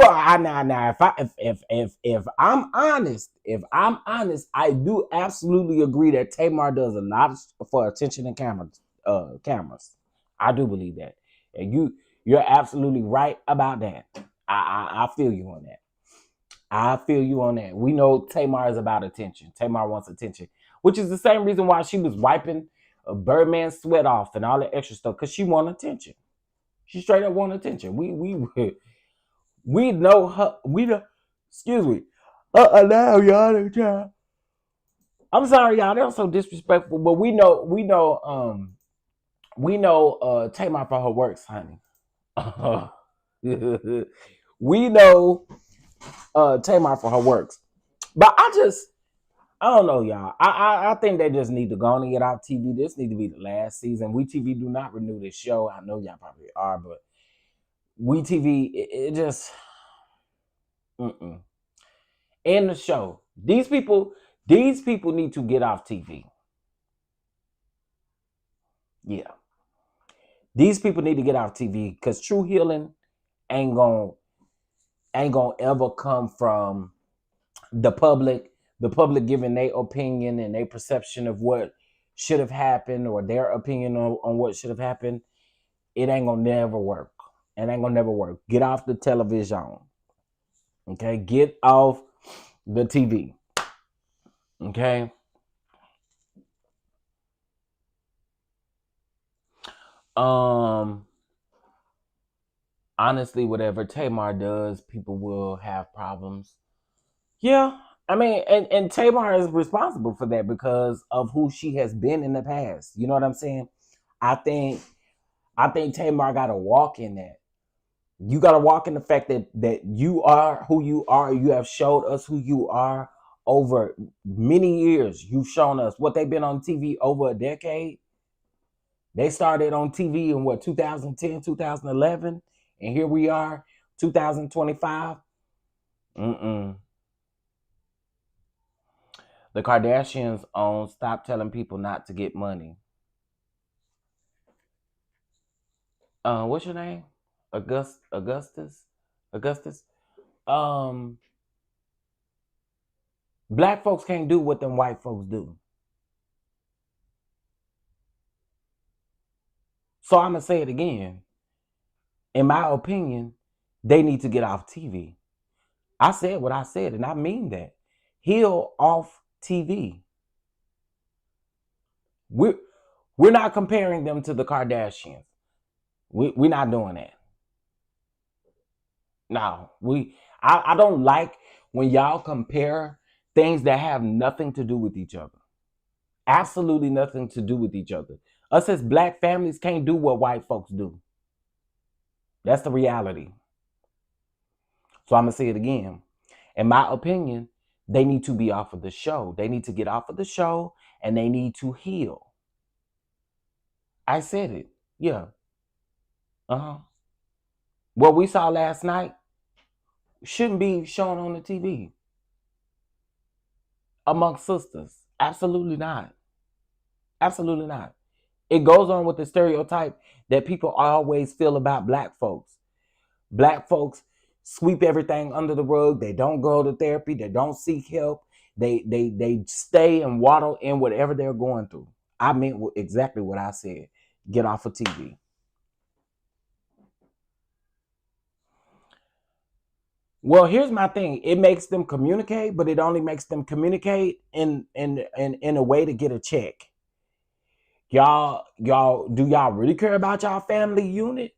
if I'm honest, I do absolutely agree that Tamar does a lot for attention and cameras. I do believe that. And you're absolutely right about that. I feel you on that. I feel you on that. We know Tamar is about attention. Tamar wants attention, which is the same reason why she was wiping Birdman's sweat off and all the extra stuff, because she want attention. She straight up want attention. We know her. We know. Excuse me. Now y'all. I'm sorry, y'all. They're so disrespectful. But we know Tamar for her works, honey. We know Tamar for her works. But I don't know, y'all. I think they just need to go on and get off TV. This need to be the last season. We TV do not renew this show. I know y'all probably are, but We TV, it just in the show. These people need to get off TV. Yeah, these people need to get off TV because true healing ain't gonna ever come from the public. The public giving their opinion and their perception of what should have happened, or their opinion on what should have happened. It ain't gonna never work. It ain't gonna never work. Get off the television. Okay, get off the TV. Okay. Honestly, whatever Tamar does, people will have problems. Yeah. And Tamar is responsible for that because of who she has been in the past. You know what I'm saying? I think Tamar gotta walk in that. You gotta walk in the fact that you are who you are. You have showed us who you are over many years. You've shown us what they've been on TV over a decade. They started on TV in what, 2010, 2011, and here we are, 2025. Mm-mm. The Kardashians own Stop Telling People Not to Get Money. What's your name? Augustus. Um, Black folks can't do what them white folks do. So I'm gonna say it again. In my opinion, they need to get off TV. I said what I said, and I mean that. Heal off TV. We're not comparing them to the Kardashians. We're not doing that. No, I don't like when y'all compare things that have nothing to do with each other. Absolutely nothing to do with each other. Us as black families can't do what white folks do. That's the reality. So I'm gonna say it again. In my opinion, they need to be off of the show. They need to get off of the show and they need to heal. I said it. Yeah. Uh-huh. What we saw last night shouldn't be shown on the TV amongst sisters. Absolutely not. Absolutely not. It goes on with the stereotype that people always feel about black folks. Black folks sweep everything under the rug. They don't go to therapy. They don't seek help. They stay and waddle in whatever they're going through. I meant exactly what I said. Get off of TV. Well, here's my thing. It makes them communicate, but it only makes them communicate in a way to get a check. Y'all, do y'all really care about y'all family unit?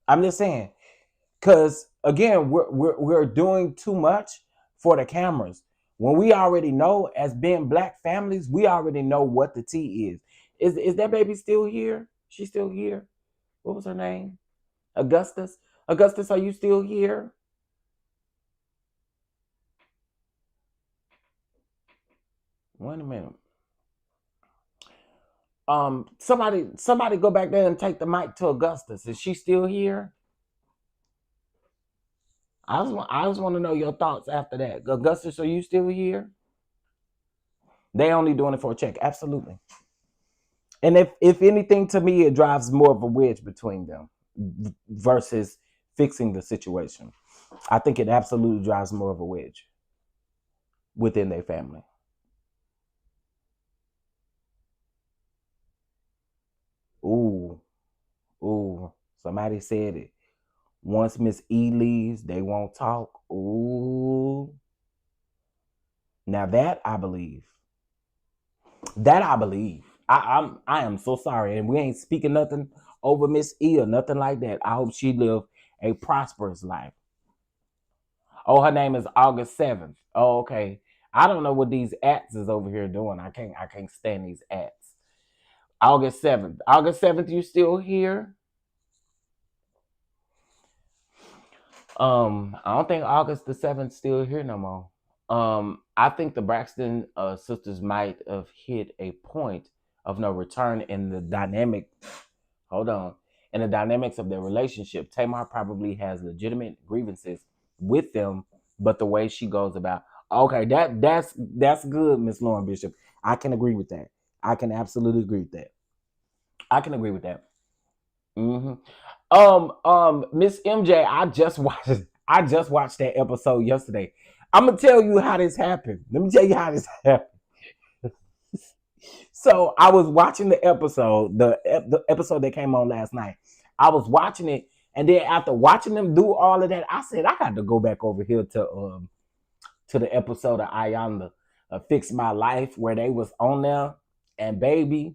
I'm just saying, because again, we're doing too much for the cameras. When we already know, as being black families, we already know what the tea is. Is that baby still here? She's still here. What was her name? Augustus. Augustus, are you still here? Wait a minute. Somebody go back there and take the mic to Augustus. Is she still here? I just want to know your thoughts after that. Augustus, are you still here? They only doing it for a check. Absolutely. And if anything, to me, it drives more of a wedge between them versus fixing the situation. I think it absolutely drives more of a wedge within their family. Ooh, ooh. Somebody said it. Once Miss E leaves, they won't talk. Ooh. Now that I believe. That I believe. I am so sorry, and we ain't speaking nothing over Miss E or nothing like that. I hope she live a prosperous life. Oh, her name is August 7th. Oh, okay. I don't know what these ats is over here doing. I can't stand these ats. August 7th. August 7th, you still here? I don't think August the 7th still here no more. I think the Braxton sisters might have hit a point of no return in the dynamic. Hold on. In the dynamics of their relationship, Tamar probably has legitimate grievances with them, but the way she goes about, okay, that's good, Miss Lauren Bishop. I can agree with that. I can absolutely agree with that. I can agree with that. Hmm. Miss MJ, I just watched that episode yesterday. I'm gonna tell you how this happened. Let me tell you how this happened. So I was watching the episode, the episode that came on last night. I was watching it, and then after watching them do all of that, I said I got to go back over here to the episode of Ayanda, Fix My Life, where they was on there, and baby,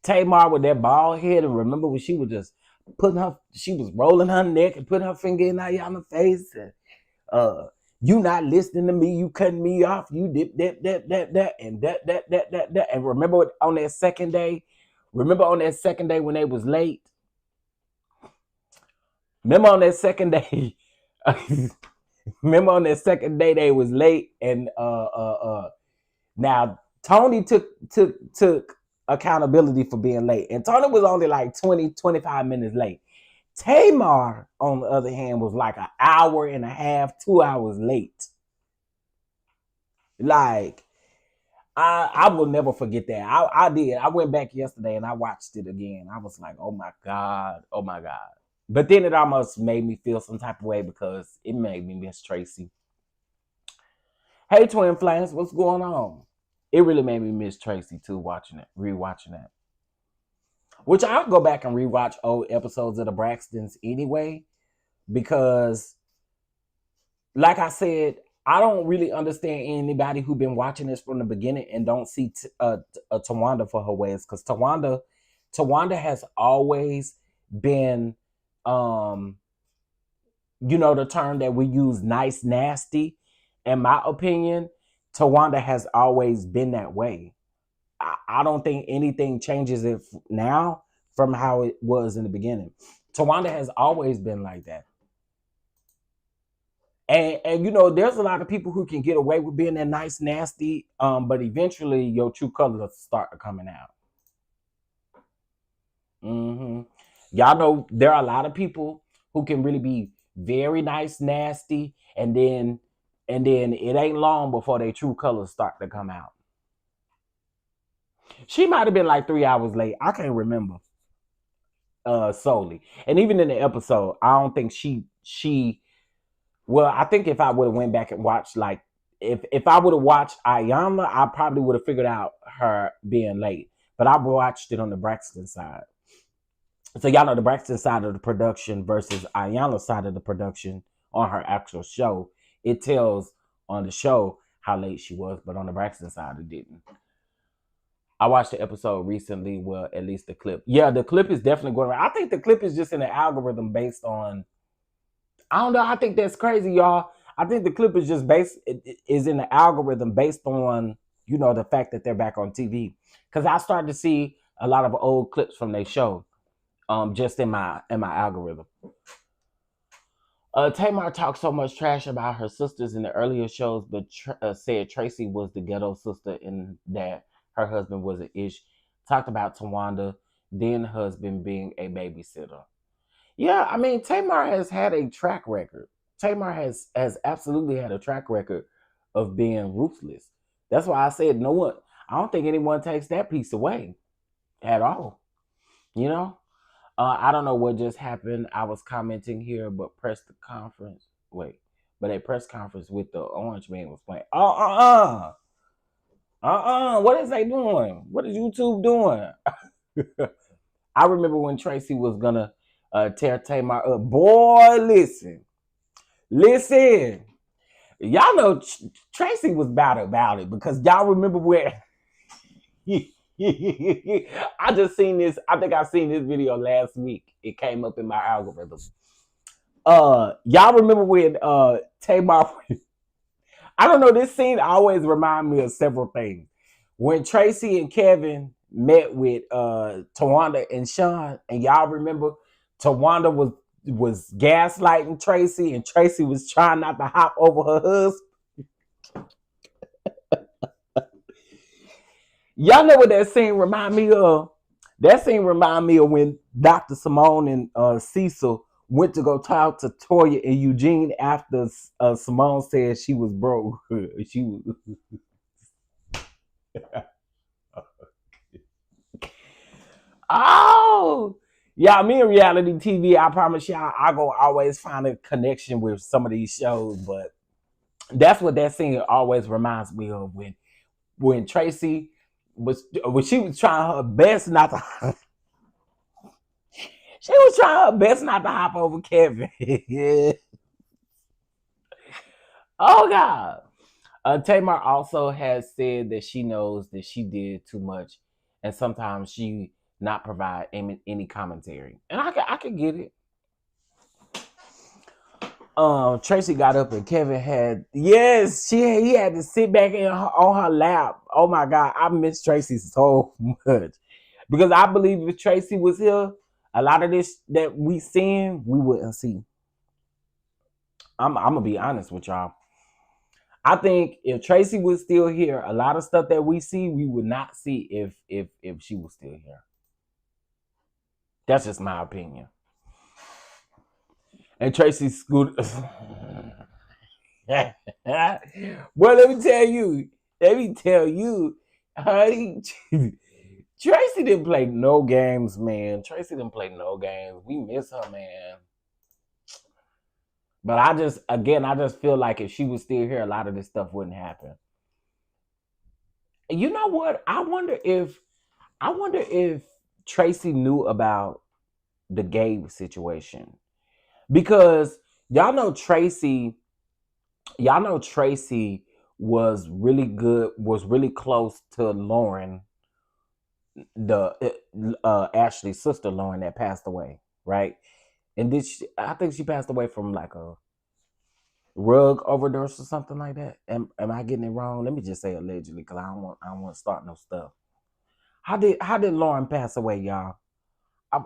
Tamar with that bald head, and remember when she was just she was rolling her neck and putting her finger in Ayanda's face, and uh, you not listening to me, you cutting me off, you did that, and that. And remember on that second day, when they was late? Remember on that second day, remember on that second day they was late, and now Tony took accountability for being late, and Tony was only like 20-25 minutes late. Tamar, on the other hand, was like an hour and a half, 2 hours late. Like, I will never forget that. I did. I went back yesterday and I watched it again. I was like, oh my God. Oh my God. But then it almost made me feel some type of way because it made me miss Tracy. Hey, Twin Flames, what's going on? It really made me miss Tracy too, watching it, rewatching that. Which I'll go back and rewatch old episodes of the Braxtons anyway, because, like I said, I don't really understand anybody who been watching this from the beginning and don't see Tawanda for her ways, because Tawanda has always been, the term that we use, nice, nasty. In my opinion, Tawanda has always been that way. I don't think anything changes it now from how it was in the beginning. Tawanda has always been like that. And there's a lot of people who can get away with being that nice, nasty, but eventually your true colors start coming out. Y'all know there are a lot of people who can really be very nice, nasty, and then it ain't long before their true colors start to come out. She might have been like 3 hours late. I can't remember solely. And even in the episode, I don't think she well, I think if I would have went back and watched, like, if I would have watched Ayanna, I probably would have figured out her being late. But I watched it on the Braxton side. So y'all know the Braxton side of the production versus Ayanna's side of the production on her actual show. It tells on the show how late she was, but on the Braxton side, it didn't. I watched the episode recently, well, at least the clip. Yeah, the clip is definitely going around. I think the clip is just in the algorithm based on, I don't know, I think that's crazy, y'all. I think the clip is just is in the algorithm based on, the fact that they're back on TV. Because I started to see a lot of old clips from their show, just in my algorithm. Tamar talked so much trash about her sisters in the earlier shows, but said Tracy was the ghetto sister and that her husband was an ish. Talked about Tawanda, then husband being a babysitter. Yeah, I mean, Tamar has had a track record. Tamar has absolutely had a track record of being ruthless. That's why I said I don't think anyone takes that piece away at all. I don't know what just happened. I was commenting here, but press the conference. Wait, but a press conference with the Orange Man was playing. What is they doing? What is YouTube doing? I remember when Tracy was gonna tear Tamar up. Boy, listen. Y'all know Tracy was about it because y'all remember where I just seen this. I think I seen this video last week. It came up in my algorithm. Y'all remember when Tamar? I don't know. This scene always reminds me of several things. When Tracy and Kevin met with Tawanda and Sean, and y'all remember Tawanda was gaslighting Tracy, and Tracy was trying not to hop over her husband. Y'all know what that scene remind me of? That scene remind me of when Dr. Simone and Cecil went to go talk to Toya and Eugene after Simone said she was broke. She was. Oh, yeah, me in reality TV, I promise y'all, I go always find a connection with some of these shows, but that's what that scene always reminds me of when Tracy when she was trying her best not to. She was trying her best not to hop over Kevin. Yeah. Oh God. Tamar also has said that she knows that she did too much, and sometimes she not provide any commentary, and I can get it. Tracy got up and Kevin had he had to sit back on her lap. Oh my God, I miss Tracy so much because I believe if Tracy was here, a lot of this that we seeing we wouldn't see. I'm gonna be honest with y'all. I think if Tracy was still here, a lot of stuff that we see we would not see if she was still here. That's just my opinion. And Tracy scooted. Well, let me tell you, Honey, Tracy didn't play no games, man. Tracy didn't play no games. We miss her, man. But I just feel like if she was still here, a lot of this stuff wouldn't happen. And you know what? I wonder if Tracy knew about the gay situation because y'all know Tracy was really good, was really close to Lauren, the Ashley's sister Lauren that passed away, right? And I think she passed away from like a rug overdose or something like that. Am I getting it wrong? Let me just say allegedly, because I don't want to start no stuff. How did Lauren pass away, y'all?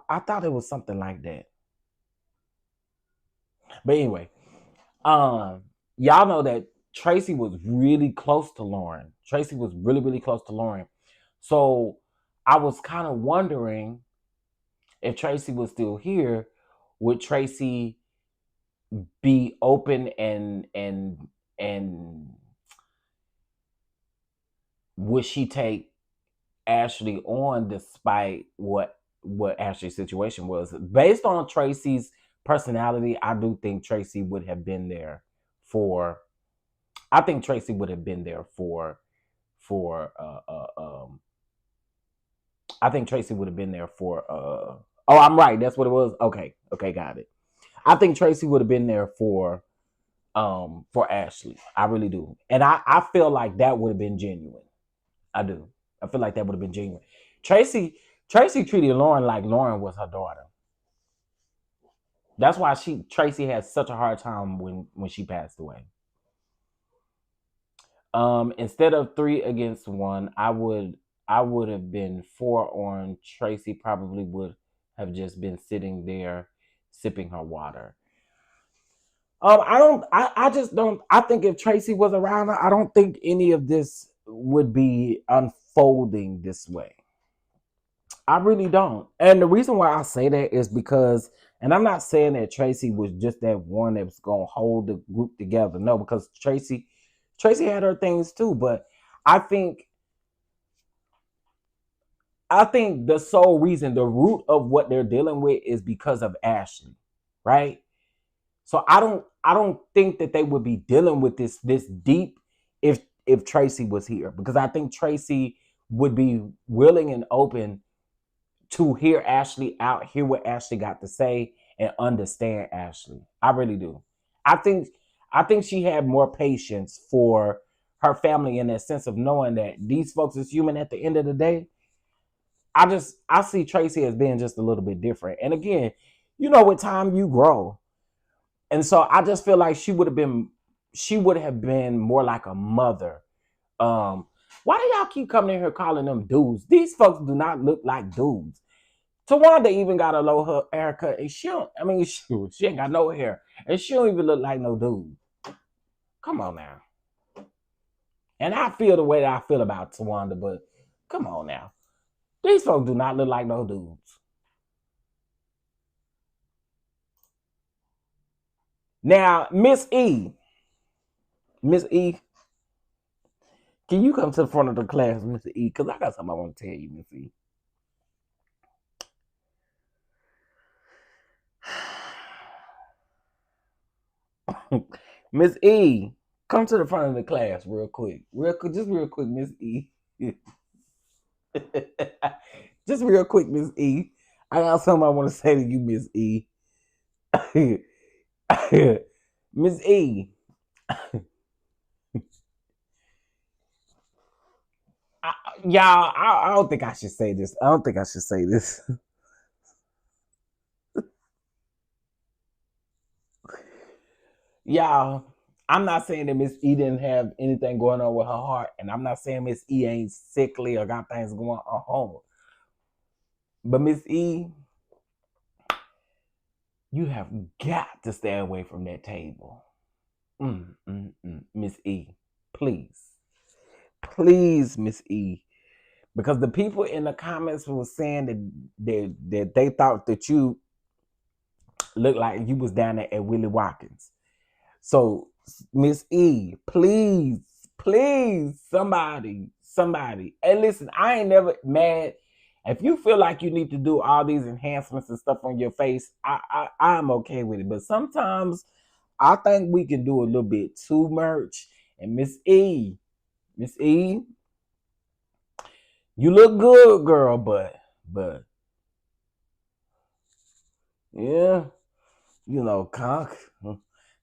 I thought it was something like that. But anyway, y'all know that Tracy was really close to Lauren. Tracy was really, really close to Lauren. So I was kind of wondering if Tracy was still here, would Tracy be open and would she take Ashley on despite what Ashley's situation was? Based on Tracy's personality, I do think Tracy would have been there for. I think Tracy would have been there for. I think Tracy would have been there for. Oh, I'm right. That's what it was. Okay, got it. I think Tracy would have been there for Ashley. I really do, and I feel like that would have been genuine. I do. I feel like that would have been genuine. Tracy treated Lauren like Lauren was her daughter. That's why Tracy had such a hard time when she passed away. Instead of 3 against 1, I would have been 4 on Tracy. Probably would have just been sitting there sipping her water. I just don't. I think if Tracy was around, I don't think any of this would be unfolding this way. I really don't. And the reason why I say that is because, and I'm not saying that Tracy was just that one that was gonna hold the group together. No, because Tracy had her things too. But I think the sole reason, the root of what they're dealing with is because of Ashley, right? So I don't think that they would be dealing with this deep if Tracy was here, because I think Tracy would be willing and open to hear Ashley out, hear what Ashley got to say, and understand Ashley. I really do. I think she had more patience for her family in that sense of knowing that these folks is human at the end of the day. I see Tracy as being just a little bit different. And again, with time you grow. And so I just feel like she would have been more like a mother. Why do y'all keep coming in here calling them dudes? These folks do not look like dudes. Tawanda even got a low haircut, and she ain't got no hair, and she don't even look like no dude. Come on now. And I feel the way that I feel about Tawanda, but come on now. These folks do not look like no dudes. Now, Miss E, can you come to the front of the class, Miss E? Because I got something I want to tell you, Miss E. Miss E, come to the front of the class real quick, just real quick, Miss E. Just real quick, Miss E. I got something I want to say to you, Miss E. Miss E. Y'all, I don't think I should say this. Y'all, I'm not saying that Miss E didn't have anything going on with her heart, and I'm not saying Miss E ain't sickly or got things going on. But Miss E, you have got to stay away from that table. Miss E, please, Miss E, because the people in the comments were saying that they thought that you looked like you was down there at Willie Watkins. So Miss E, please, somebody somebody. And listen, I ain't never mad. If you feel like you need to do all these enhancements and stuff on your face, I'm okay with it. But sometimes I think we can do a little bit too much. And Miss E, you look good, girl, but yeah,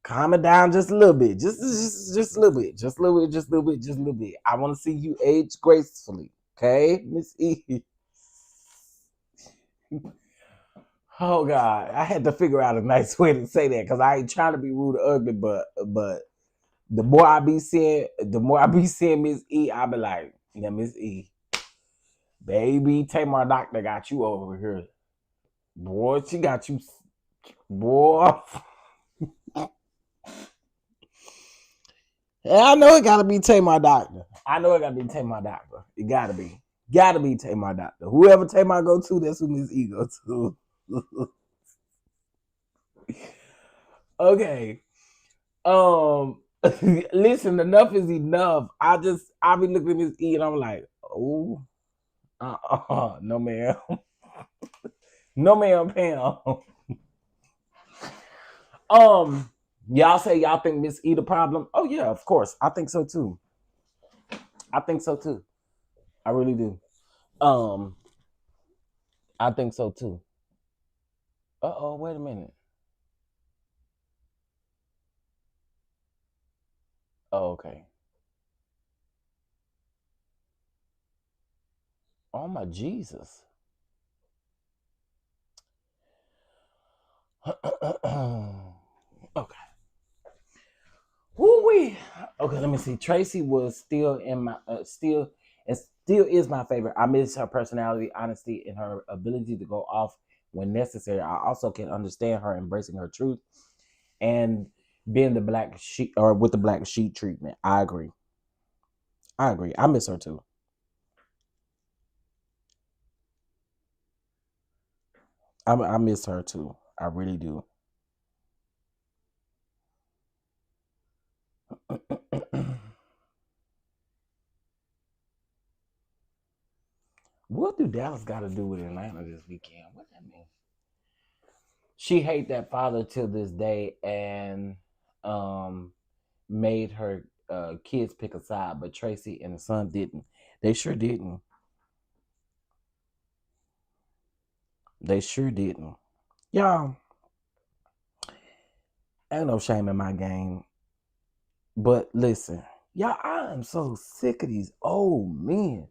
calm it down just a little bit, just a little bit, just a little bit, just a little bit, just a little bit. I want to see you age gracefully, okay, Miss E. Oh God, I had to figure out a nice way to say that because I ain't trying to be rude or ugly, but the more I be seeing Miss E, I be like, yeah, Miss E, baby, Tamar Doctor got you over here, boy. She got you, boy. I know it gotta be Tamar Doctor. I know it gotta be Tamar Doctor. It gotta be Tamar Doctor. Whoever Tamar go to, that's who Miss E go to. Okay. Listen, enough is enough. I be looking at Miss E and I'm like, oh, no ma'am. No ma'am, Pam. Y'all say y'all think Miss E the problem? Oh yeah, of course. I think so too. I think so too. I really do. Um, I think so too. Uh-oh, wait a minute. Oh, okay. Oh my Jesus. Okay. Woo-wee. Okay, let me see. Tracy was still in my still is my favorite. I miss her personality, honesty, and her ability to go off when necessary. I also can understand her embracing her truth and being the black sheep or with the black sheep treatment. I agree. I agree. I miss her too. I miss her too. I really do. What do Dallas got to do with Atlanta this weekend? What that mean? She hate that father till this day and um made her kids pick a side, but Tracy and the son didn't. They sure didn't. They sure didn't. Y'all, ain't no shame in my game. But listen, y'all, I am so sick of these old men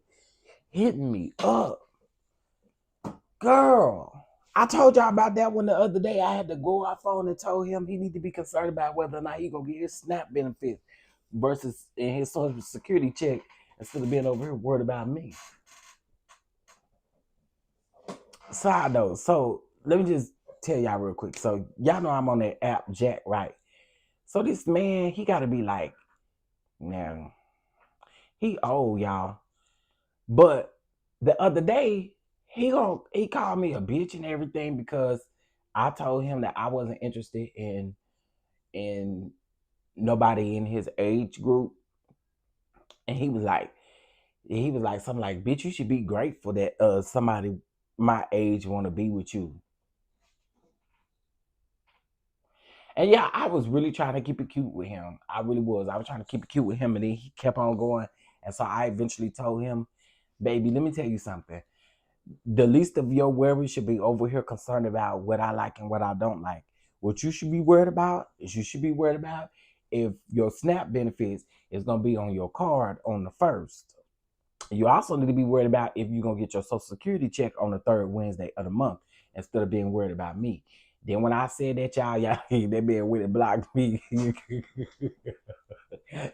hitting me up. Girl, I told y'all about that one the other day. I had to go off phone and told him he need to be concerned about whether or not he gonna get his SNAP benefits versus in his social security check instead of being over here worried about me. Side note, so let me just tell y'all real quick. So y'all know I'm on that app, Jack, right? So this man, he gotta be like, now, he old, y'all. But the other day, he called me a bitch and everything because I told him that I wasn't interested in nobody in his age group. And he was like something like, bitch, you should be grateful that somebody my age want to be with you. And yeah, I was really trying to keep it cute with him. I really was. I was trying to keep it cute with him, and then he kept on going. And so I eventually told him, baby, let me tell you something. The least of your worries should be over here concerned about what I like and what I don't like. What you should be worried about is you should be worried about if your SNAP benefits is going to be on your card on the 1st. You also need to be worried about if you're going to get your Social Security check on the 3rd Wednesday of the month instead of being worried about me. Then when I said that, y'all, that man went and blocked me.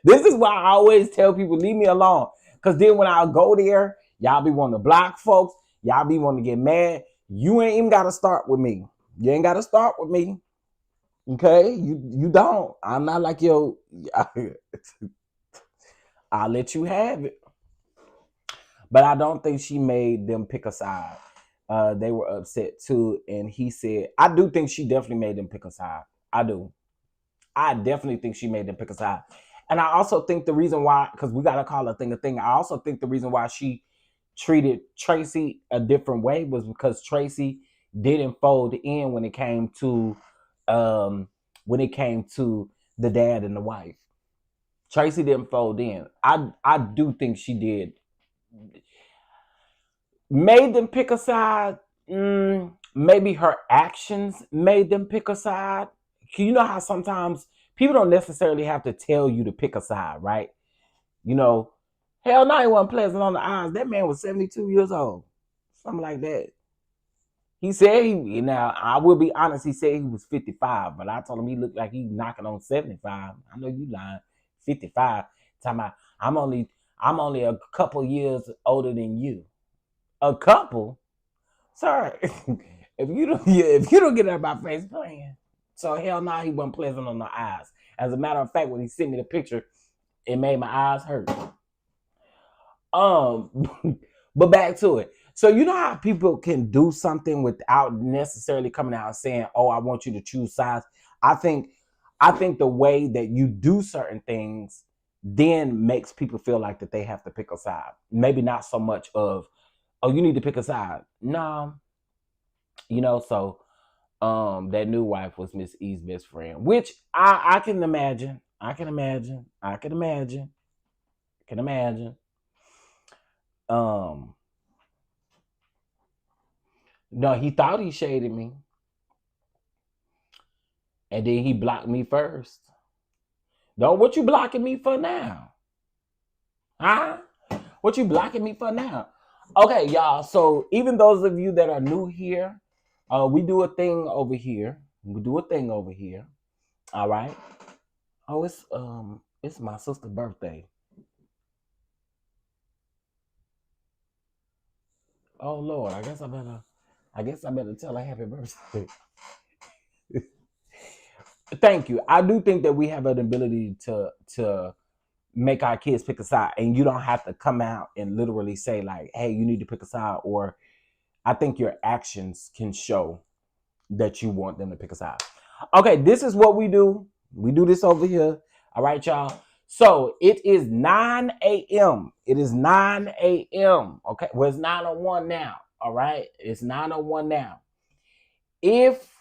This is why I always tell people, leave me alone. Because then when I go there, y'all be wanting to block folks. Y'all be wanting to get mad. You ain't even got to start with me. You ain't got to start with me. Okay? You don't. I'm not like, yo, I'll let you have it. But I don't think she made them pick a side. They were upset too. And he said, I do think she definitely made them pick a side. I do. I definitely think she made them pick a side. And I also think the reason why, because we gotta call a thing a thing. I also think the reason why she treated Tracy a different way was because Tracy didn't fold in um when it came to the dad and the wife. Tracy didn't fold in. I do think she did. Made them pick a side. Maybe her actions made them pick a side. You know how sometimes people don't necessarily have to tell you to pick a side, right? You know, hell no, he wasn't pleasant on the eyes. That man was 72 years old. Something like that. He said now I will be honest, he said he was 55, but I told him he looked like he knocking on 75. I know you lying. 55. Talking about I'm only a couple years older than you. A couple? Sorry. if you don't get out of my face playing. So hell no, he wasn't pleasant on the eyes. As a matter of fact, when he sent me the picture, it made my eyes hurt. But back to it. So you know how people can do something without necessarily coming out and saying, "Oh, I want you to choose sides." I think the way that you do certain things then makes people feel like that they have to pick a side. Maybe not so much of, "Oh, you need to pick a side." No, so that new wife was Miss E's best friend, which I can imagine. I can imagine. Um, no, he thought he shaded me, and then he blocked me first. No, what you blocking me for now? Huh? What you blocking me for now? Okay, y'all. So even those of you that are new here, we do a thing over here. All right. Oh, it's my sister's birthday. Oh Lord, I guess I better tell her happy birthday. Thank you. I do think that we have an ability to make our kids pick a side, and you don't have to come out and literally say like, "Hey, you need to pick a side," or I think your actions can show that you want them to pick a side. Okay, this is what we do. We do this over here. All right, y'all. So it is 9 a.m. It is 9 a.m. Okay, well, it's 9:01 now. All right, it's 9:01 now. If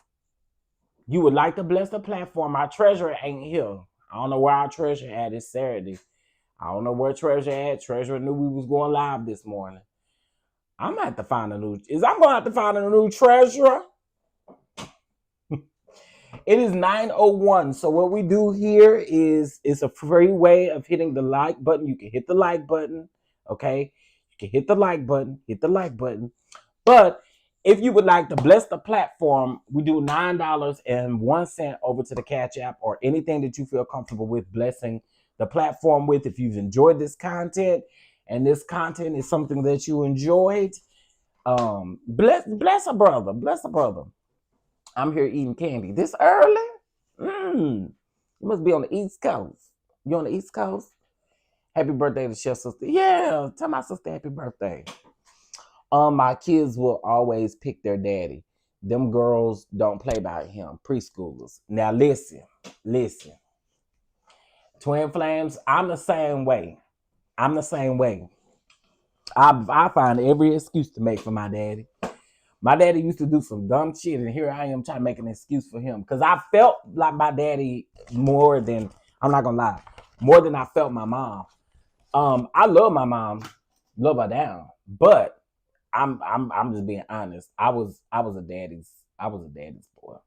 you would like to bless the platform, our treasurer ain't here. I don't know where our treasurer at. It's Saturday. I don't know where treasurer at. Treasurer knew we was going live this morning. I'm gonna have to find a new. I'm gonna have to find a new treasurer. It is 9:01. So what we do here is a free way of hitting the like button. You can hit the like button. Okay, you can hit the like button. But if you would like to bless the platform, we do $9.01 over to the Cash App, or anything that you feel comfortable with blessing the platform with. If you've enjoyed this content and this content is something that you enjoyed, bless a brother. I'm here eating candy this early. You must be on the East Coast. You on the East Coast? Happy birthday to Chef Sister. Yeah, tell my sister happy birthday. My kids will always pick their daddy. Them girls don't play by him. Preschoolers. Now listen. Twin Flames, I'm the same way. I find every excuse to make for my daddy. My daddy used to do some dumb shit, and here I am trying to make an excuse for him. Because I felt like my daddy more than, I'm not going to lie, more than I felt my mom. I love my mom, love her down. But I'm just being honest. I was a daddy's boy.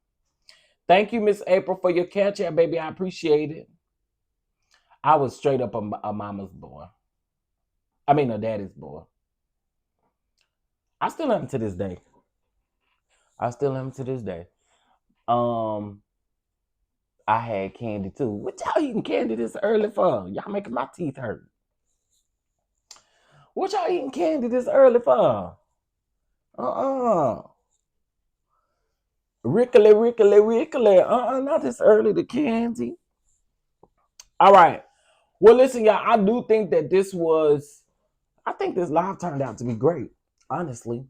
Thank you, Miss April, for your catch up, baby. I appreciate it. I was straight up a mama's boy. I mean, a daddy's boy. I still am to this day. I had candy too. What y'all eating candy this early for? Y'all making my teeth hurt. What y'all eating candy this early for? Rickly. Not this early to candy. All right. Well, listen, y'all. I do think that I think this live turned out to be great. Honestly.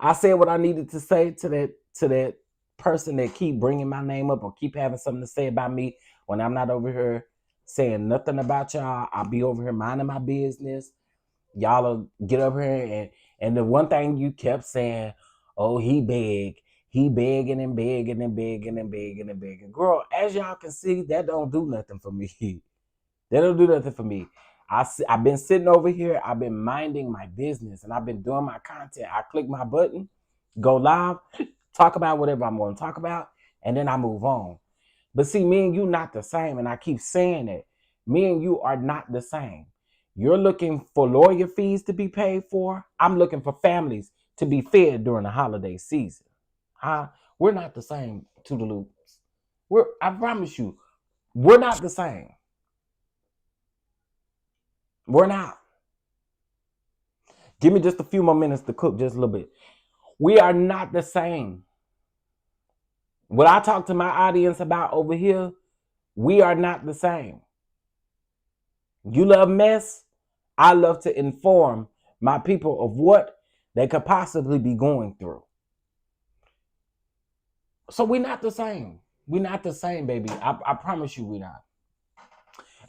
I said what I needed to say to that person that keep bringing my name up or keep having something to say about me when I'm not over here saying nothing about y'all. I'll be over here minding my business. Y'all will get up here and the one thing you kept saying, oh, he begging and begging and begging and begging and begging. Girl, as y'all can see, that don't do nothing for me. That don't do nothing for me. I've been sitting over here. I've been minding my business and I've been doing my content. I click my button, go live, talk about whatever I'm going to talk about, and then I move on. But see, me and you not the same, and I keep saying it. Me and you are not the same. You're looking for lawyer fees to be paid for. I'm looking for families to be fed during the holiday season. Huh? We're not the same, to the loops. I promise you, we're not the same. We're not. Give me just a few more minutes to cook just a little bit. We are not the same. What I talk to my audience about over here, we are not the same. You love mess. I love to inform my people of what they could possibly be going through. So we're not the same. We're not the same, baby. I promise you we're not.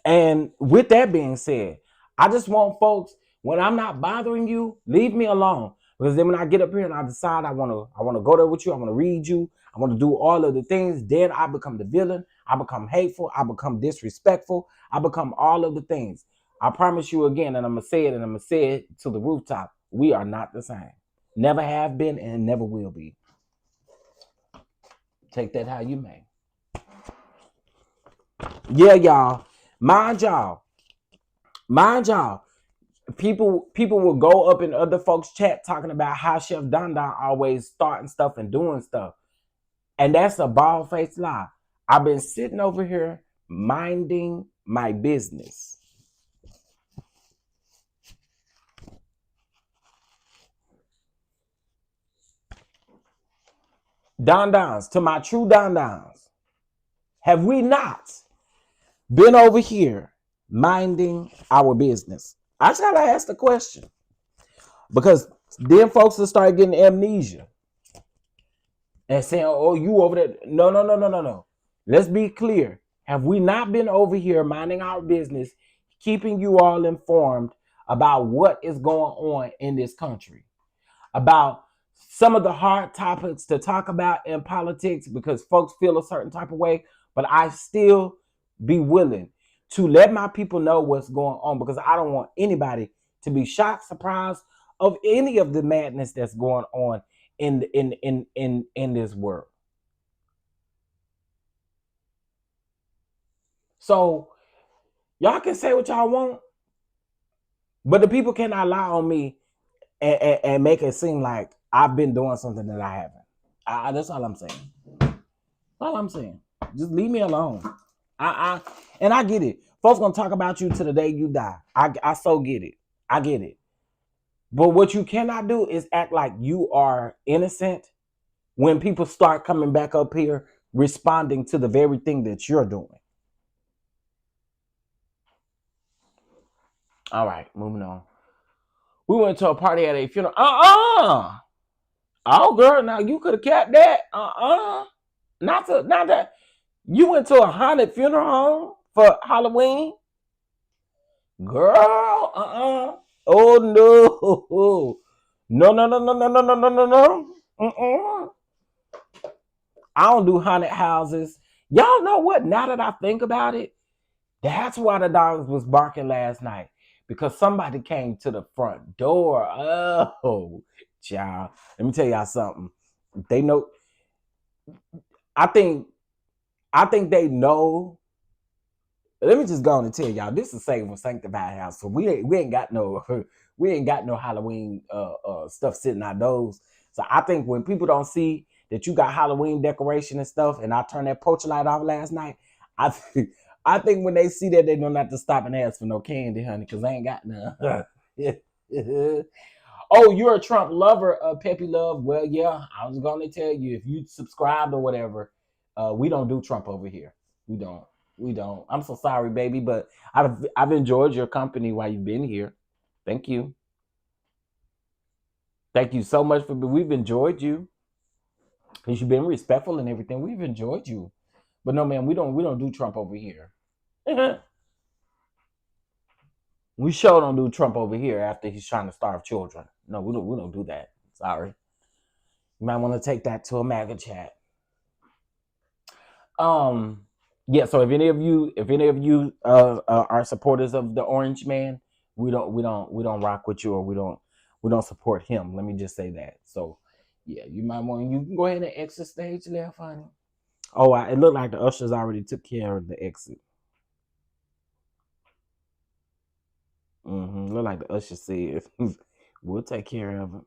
And with that being said, I just want folks, when I'm not bothering you, leave me alone. Because then when I get up here and I decide I want to go there with you, I want to read you, I want to do all of the things, then I become the villain, I become hateful, I become disrespectful, I become all of the things. I promise you again, and I'm going to say it, and I'm going to say it to the rooftop, we are not the same. Never have been and never will be. Take that how you may. Yeah, y'all. Mind y'all. People will go up in other folks' chat talking about how Chef DonDon always starting stuff and doing stuff. And that's a bald-faced lie. I've been sitting over here minding my business. DonDons, to my true DonDons, have we not been over here minding our business? I just gotta ask the question. Because then folks will start getting amnesia and saying, oh, you over there. No. Let's be clear. Have we not been over here minding our business, keeping you all informed about what is going on in this country? About some of the hard topics to talk about in politics because folks feel a certain type of way, but I still be willing to let my people know what's going on because I don't want anybody to be shocked, surprised of any of the madness that's going on in this world. So y'all can say what y'all want, but the people cannot lie on me and make it seem like I've been doing something that I haven't. That's all I'm saying. All I'm saying. Just leave me alone. And I get it. Folks gonna talk about you to the day you die. I so get it. I get it. But what you cannot do is act like you are innocent when people start coming back up here responding to the very thing that you're doing. All right, moving on. We went to a party at a funeral. Oh, girl, now you could have kept that. Not that. You went to a haunted funeral home for Halloween? Girl, Oh, no. No. I don't do haunted houses. Y'all know what? Now that I think about it, that's why the dogs was barking last night. Because somebody came to the front door. Oh, child. Let me tell y'all something. They know. I think they know. Let me just go on and tell y'all. This is Saved from Sanctified House. So we ain't got no Halloween stuff sitting outdoors. So I think when people don't see that you got Halloween decoration and stuff, and I turned that porch light off last night, I think when they see that, they know not to stop and ask for no candy, honey, because I ain't got none. Oh, you're a Trump lover, Peppy Love. Well, yeah, I was going to tell you, if you subscribed or whatever, we don't do Trump over here. We don't. I'm so sorry, baby, but I've enjoyed your company while you've been here. Thank you. Thank you so much we've enjoyed you. because you've been respectful and everything. We've enjoyed you, but no, man, we don't do Trump over here. We sure don't do Trump over here after he's trying to starve children. No, we don't do that. Sorry. You might want to take that to a MAGA chat. Yeah, so if any of you are supporters of the Orange Man, we don't rock with you, or we don't support him. Let me just say that. So yeah, you can go ahead and exit stage left, honey. Oh, it looked like the ushers already took care of the exit. Look like the usher said we'll take care of it.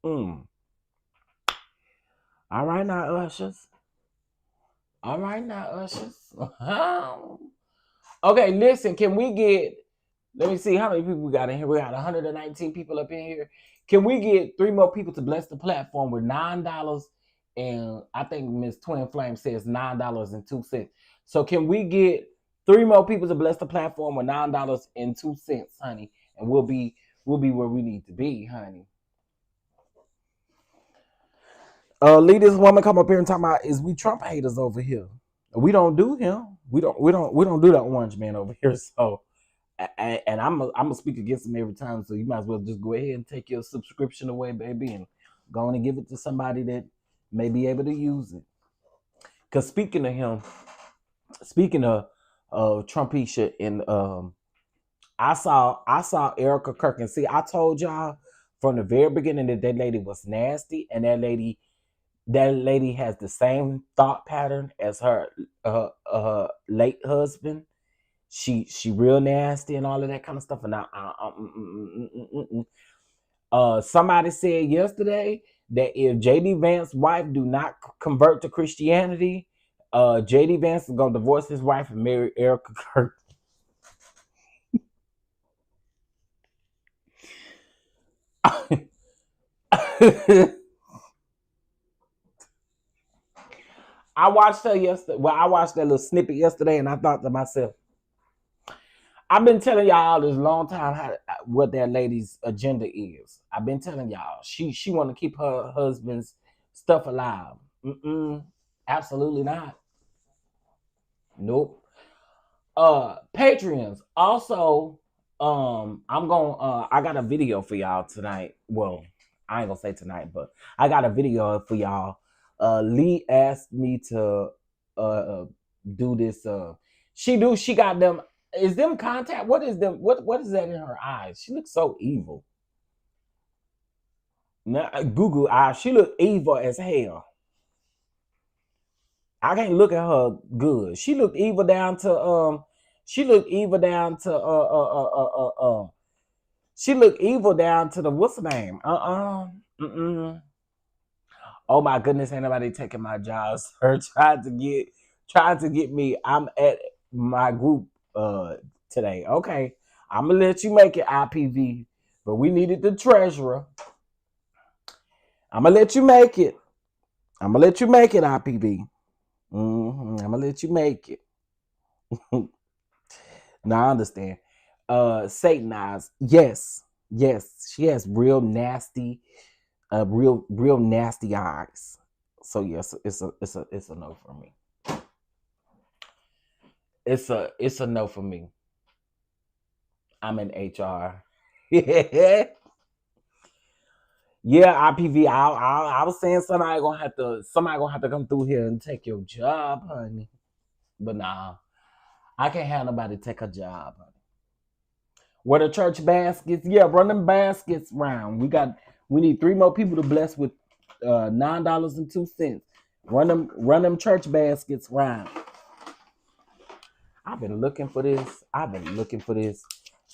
All right now, ushers. All right now, ushers. Okay, listen, can we get, let me see how many people we got in here. We got 119 people up in here. Can we get 3 more people to bless the platform with $9? And I think Miss Twin Flame says $9.02. So can we get 3 more people to bless the platform with $9.02, honey? And we'll be where we need to be, honey. Lead this woman come up here and talk about, is we Trump haters over here? We don't do him. We don't do that Orange Man over here. So, and I'm gonna speak against him every time. So you might as well just go ahead and take your subscription away, baby, and go on and give it to somebody that may be able to use it. Because speaking of him, speaking of Trumpisha, and I saw Erica Kirk, and see, I told y'all from the very beginning that lady was nasty, and that lady has the same thought pattern as her late husband. She real nasty and all of that kind of stuff. And somebody said yesterday that if JD Vance's wife do not convert to Christianity, JD Vance is gonna divorce his wife and marry Erica Kirk. I watched her yesterday. Well, I watched that little snippet yesterday, and I thought to myself, I've been telling y'all this long time what that lady's agenda is. I've been telling y'all she want to keep her husband's stuff alive. Absolutely not. Nope. Patreons also. I got a video for y'all tonight. Well, I ain't gonna say tonight, but I got a video for y'all. Lee asked me to do this. She got them. Is them contact? What is them? What is that in her eyes? She looks so evil. Now, Google eyes. She look evil as hell. I can't look at her good. She looked evil down to She looked evil down to She looked evil down to the what's the name? Oh my goodness, ain't nobody taking my job, sir. Trying to get me. I'm at my group today. Okay. I'm gonna let you make it, IPV. But we needed the treasurer. I'm gonna let you make it. IPV. I'm gonna let you make it. Now I understand. Satan eyes. Yes. She has real nasty, real nasty eyes. So yes, it's a no for me. It's a no for me. I'm in HR. Yeah, IPV. I was saying somebody gonna have to come through here and take your job, honey. But nah, I can't have nobody take a job, honey. Where the church baskets? Yeah, run them baskets round. We need 3 more people to bless with $9.02. Run them church baskets round. I've been looking for this.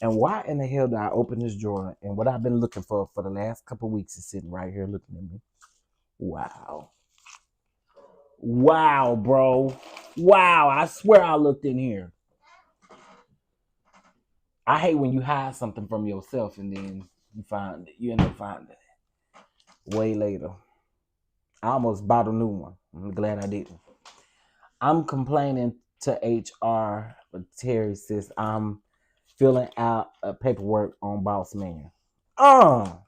And why in the hell did I open this drawer? And what I've been looking for the last couple weeks is sitting right here looking at me. Wow, bro. Wow, I swear I looked in here. I hate when you hide something from yourself and then you end up finding it way later. I almost bought a new one. I'm glad I didn't. I'm complaining to HR, but Terry says I'm filling out paperwork on Boss Man. Oh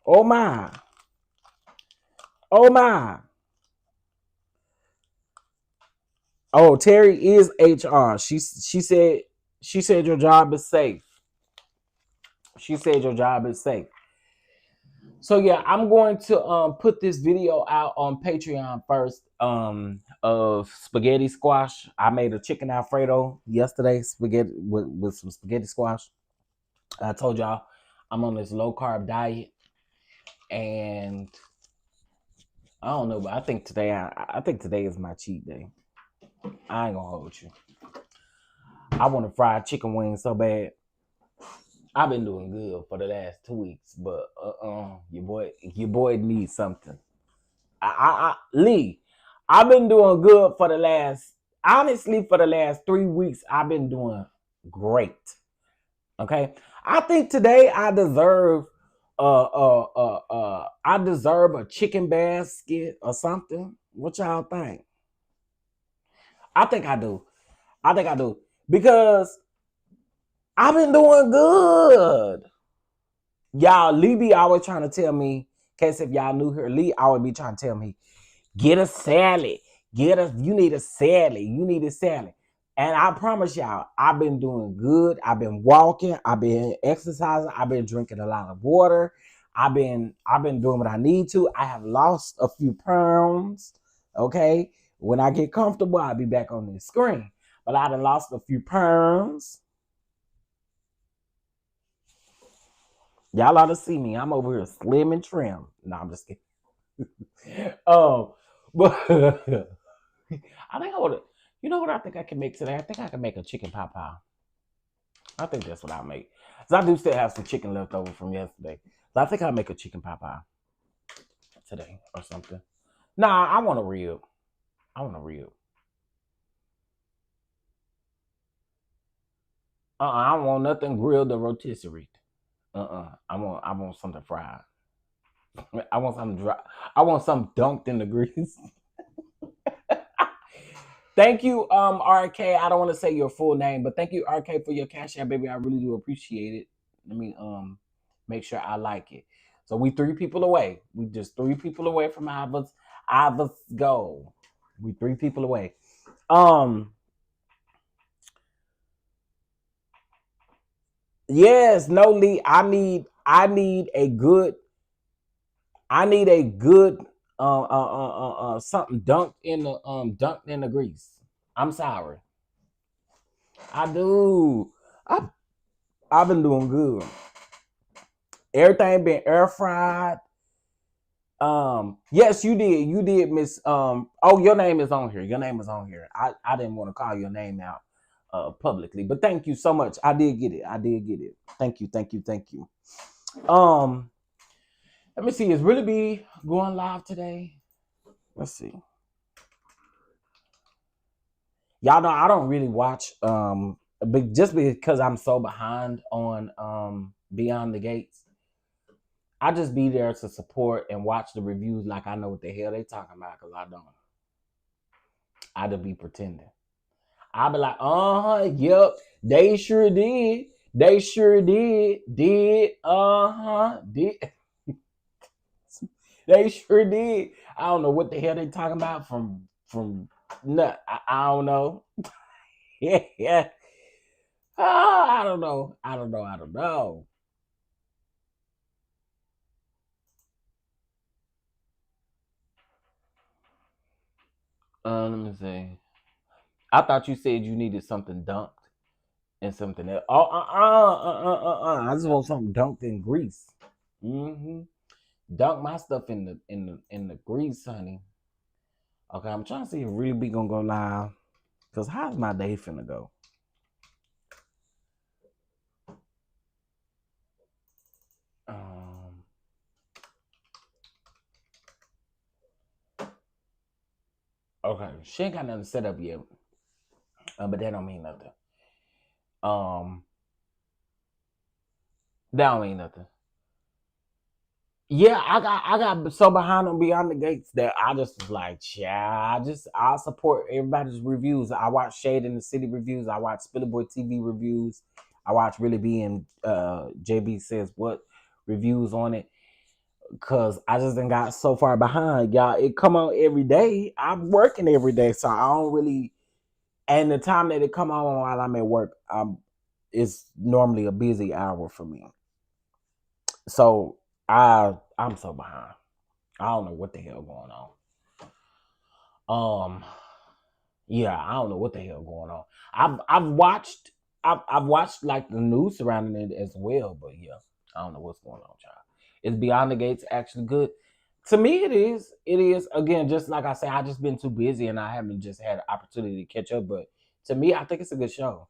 my. Oh my. Oh, Terry is HR. She said your job is safe. She said your job is safe. So yeah, I'm going to put this video out on Patreon first of spaghetti squash. I made a chicken Alfredo yesterday, spaghetti with some spaghetti squash. I told y'all I'm on this low carb diet, and I don't know, but I think today is my cheat day. I ain't gonna hold you. I want a fried chicken wing so bad. I've been doing good for the last 2 weeks, but your boy needs something. Lee, I've been doing good for the last 3 weeks. I've been doing great. Okay, I think today I deserve a chicken basket or something. What y'all think? I think I do. Because I've been doing good. Y'all, Lee be always trying to tell me, in case if y'all new here, Lee always be trying to tell me, get a salad. You need a salad. You need a salad. And I promise y'all, I've been doing good. I've been walking. I've been exercising. I've been drinking a lot of water. I've been doing what I need to. I have lost a few pounds. Okay. When I get comfortable, I'll be back on the screen. But I done lost a few pounds. Y'all ought to see me. I'm over here slim and trim. No, I'm just kidding. But I think I would. You know what I think I can make today? I think I can make a chicken pot pie. I think that's what I'll make. So I do still have some chicken left over from yesterday. So I think I'll make a chicken pot pie today or something. Nah, I want a rib. I don't want nothing grilled or rotisserie. I want something fried. I want something dry. I want something dunked in the grease. Thank you, RK. I don't want to say your full name, but thank you, RK, for your cash app, baby. I really do appreciate it. Let me make sure I like it. So we 3 people away. We just 3 people away from Iva's goal. We 3 people away. Yes, no, Lee. I need a good something dunked in the grease. I'm sorry. I do. I've been doing good. Everything been air fried. Yes, you did. You did, Miss. Oh, your name is on here. I didn't want to call your name out publicly, but thank you so much. I did get it. Thank you. Let me see. Is Really Be going live today? Let's see. Y'all know I don't really watch but just because I'm so behind on Beyond the Gates. I just be there to support and watch the reviews like I know what the hell they talking about, because I don't. I just be pretending. I be like, yep, they sure did. They sure did. Did. They sure did. I don't know what the hell they talking about from nut. I don't know. Yeah. I don't know. Let me see. I thought you said you needed something dunked and something else. I just want something dunked in grease. Dunk my stuff in the grease, honey. Okay, I'm trying to see if Really Be gonna go live. Cause how's my day finna go? Okay, she ain't got nothing set up yet. But that don't mean nothing. That don't mean nothing. Yeah, I got so behind on Beyond the Gates that I just was like, yeah, I support everybody's reviews. I watch Shade in the City reviews. I watch Spiller Boy TV reviews. I watch Really Be and JB Says What reviews on it. Cause I just done got so far behind, y'all. It come on every day. I'm working every day, so I don't really. And the time that it come on while I'm at work, it's normally a busy hour for me. So I'm so behind. I don't know what the hell going on. Yeah, I don't know what the hell going on. I've watched like the news surrounding it as well, but yeah, I don't know what's going on, child. Is Beyond the Gates actually good? To me, it is. It is. Again, just like I say, I just been too busy and I haven't just had the opportunity to catch up. But to me, I think it's a good show.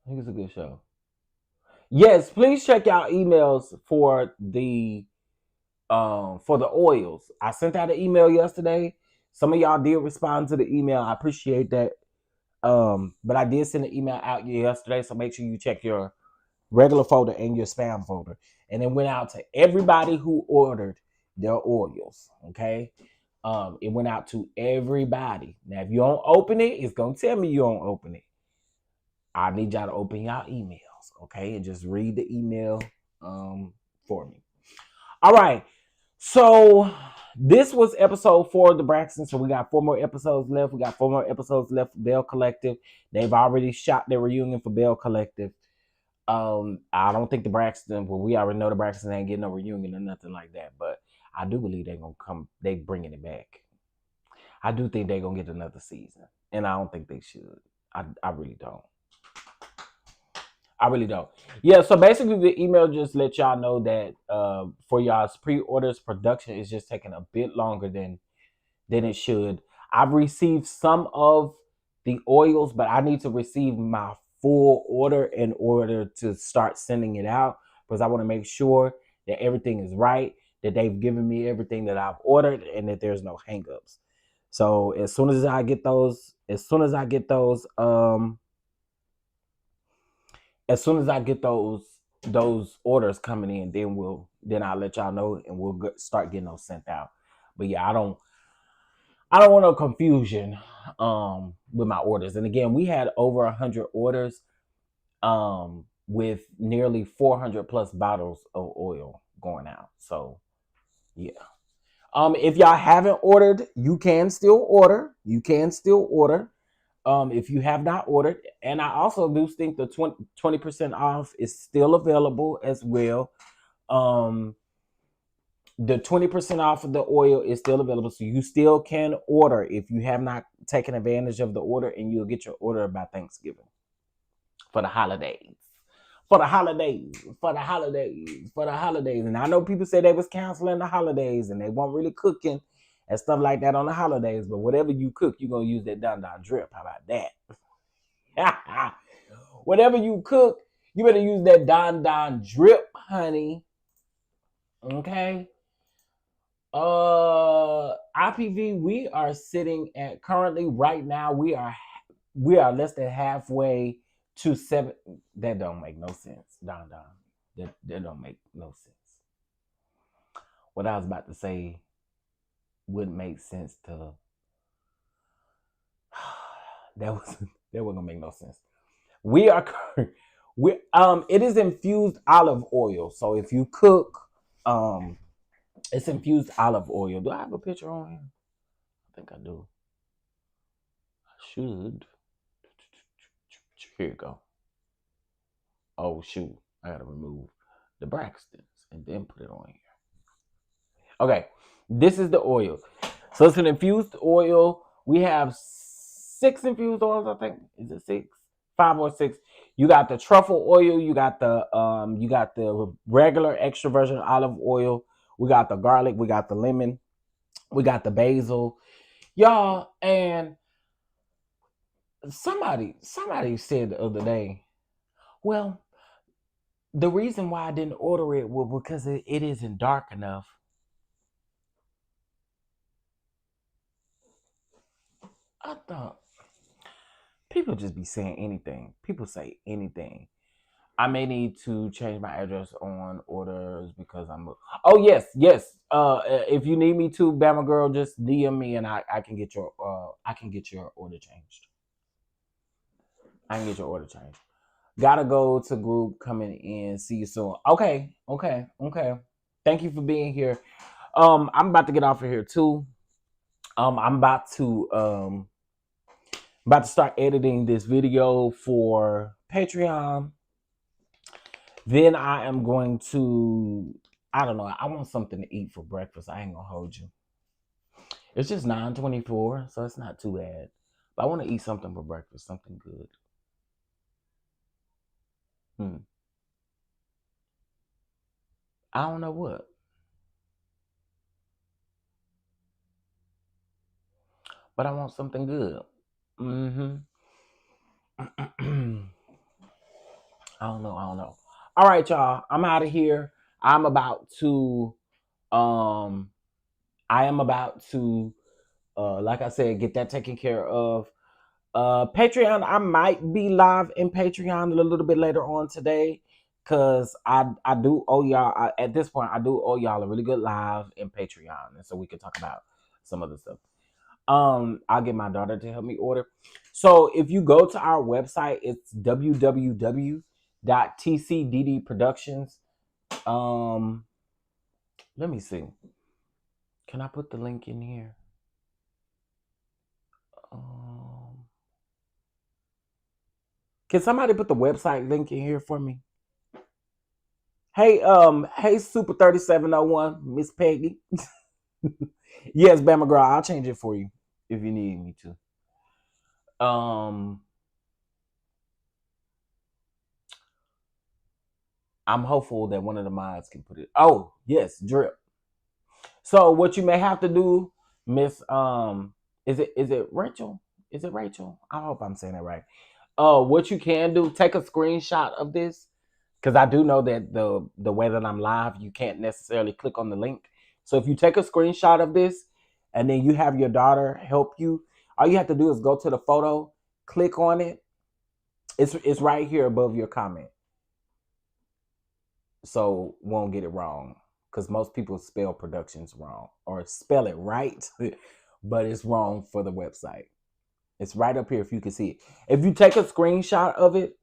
I think it's a good show. Yes, please check out emails for the oils. I sent out an email yesterday. Some of y'all did respond to the email. I appreciate that. But I did send an email out yesterday, so make sure you check your regular folder and your spam folder. And it went out to everybody who ordered their oils. Okay. It went out to everybody. Now, if you don't open it, it's gonna tell me you don't open it. I need y'all to open y'all emails, okay, and just read the email for me. All right. So this was episode 4 of the Braxtons. So we got 4 more episodes left. We got 4 more episodes left for Belle Collective. They've already shot their reunion for Belle Collective. I don't think the Braxtons, well, we already know the Braxtons ain't getting no reunion or nothing like that. But I do believe they're gonna come. They bringing it back. I do think they're gonna get another season, and I don't think they should. I really don't. I really don't. Yeah, so basically the email just let y'all know that for y'all's pre-orders, production is just taking a bit longer than it should. I've received some of the oils, but I need to receive my full order in order to start sending it out because I want to make sure that everything is right, that they've given me everything that I've ordered, and that there's no hangups. So as soon as I get those, as soon as I get those orders coming in, then I'll let y'all know and we'll start getting those sent out. But yeah, I don't want no confusion with my orders. And again, we had over 100 orders with nearly 400 plus bottles of oil going out. So yeah. If y'all haven't ordered, you can still order. If you have not ordered. And I also do think the 20% off is still available as well. The 20% off of the oil is still available. So you still can order if you have not taken advantage of the order, and you'll get your order by Thanksgiving for the holidays. For the holidays. And I know people say they was canceling the holidays and they weren't really cooking and stuff like that on the holidays. But whatever you cook, you're going to use that DonDon drip. How about that? Whatever you cook, you better use that DonDon drip, honey. Okay. IPV, we are sitting at currently right now, we are less than halfway to 7. That don't make no sense, DonDon. That don't make no sense. What I was about to say wouldn't make sense to that wasn't gonna make no sense. It is infused olive oil. So if you cook, it's infused olive oil. Do I have a picture on here? I think I do. I should. Here you go. Oh shoot, I gotta remove the Braxtons and then put it on here. Okay, this is the oil. So it's an infused oil. We have 6 infused oils, I think. Is it 6? 5 or 6. You got the truffle oil. You got the regular extra virgin olive oil. We got the garlic. We got the lemon. We got the basil, y'all. And somebody said the other day, well, the reason why I didn't order it was because it isn't dark enough. I thought people just be saying anything. People say anything. I may need to change my address on orders because I'm. Oh yes. If you need me to, Bama girl, just DM me and I can get your order changed. I can get your order changed. Gotta go to group coming in. See you soon. Okay. Thank you for being here. I'm about to get off of here too. I'm about to start editing this video for Patreon. Then I am going to, I don't know, I want something to eat for breakfast. I ain't gonna hold you. It's just 9:24, so it's not too bad. But I want to eat something for breakfast, something good. I don't know what. But I want something good. Mm-hmm. I don't know. All right, y'all. I'm out of here. I'm about to um I am about to like I said, get that taken care of. Patreon, I might be live in Patreon a little bit later on today. Cause I do owe y'all at this point I do owe y'all a really good live in Patreon. And so we can talk about some other stuff. I'll get my daughter to help me order. So if you go to our website, it's www.tcddproductions. Let me see. Can I put the link in here? Can somebody put the website link in here for me? Hey, Super 3701, Miss Peggy. Yes, Bama girl, I'll change it for you if you need me to. I'm hopeful that one of the mods can put it. Oh, yes, drip. So what you may have to do, Miss is it Rachel? Is it Rachel? I hope I'm saying that right. What you can do, take a screenshot of this, because I do know that the way that I'm live, you can't necessarily click on the link. So if you take a screenshot of this and then you have your daughter help you, all you have to do is go to the photo, click on it. It's right here above your comment. So won't get it wrong. Because most people spell productions wrong or spell it right, but it's wrong for the website. It's right up here if you can see it. If you take a screenshot of it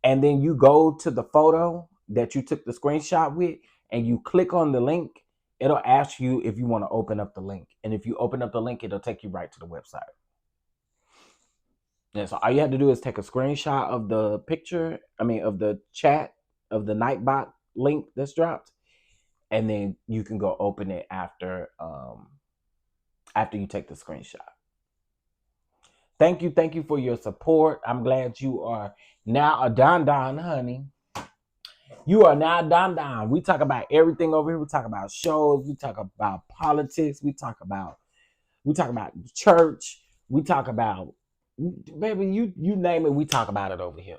and then you go to the photo that you took the screenshot with and you click on the link, it'll ask you if you want to open up the link. And if you open up the link, it'll take you right to the website. And so all you have to do is take a screenshot of the picture, of the chat, of the Nightbot link that's dropped, and then you can go open it after you take the screenshot. Thank you for your support. I'm glad you are now a DonDon, honey. You are now DonDon. We talk about everything over here. We talk about shows. We talk about politics. We talk about the church. We talk about, baby, you name it. We talk about it over here.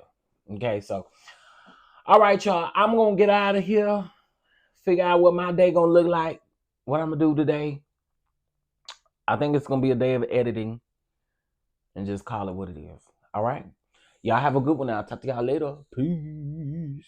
Okay, so all right, y'all. I'm gonna get out of here. Figure out what my day gonna look like. What I'm gonna do today. I think it's gonna be a day of editing, and just call it what it is. All right. Y'all have a good one. I'll talk to y'all later. Peace.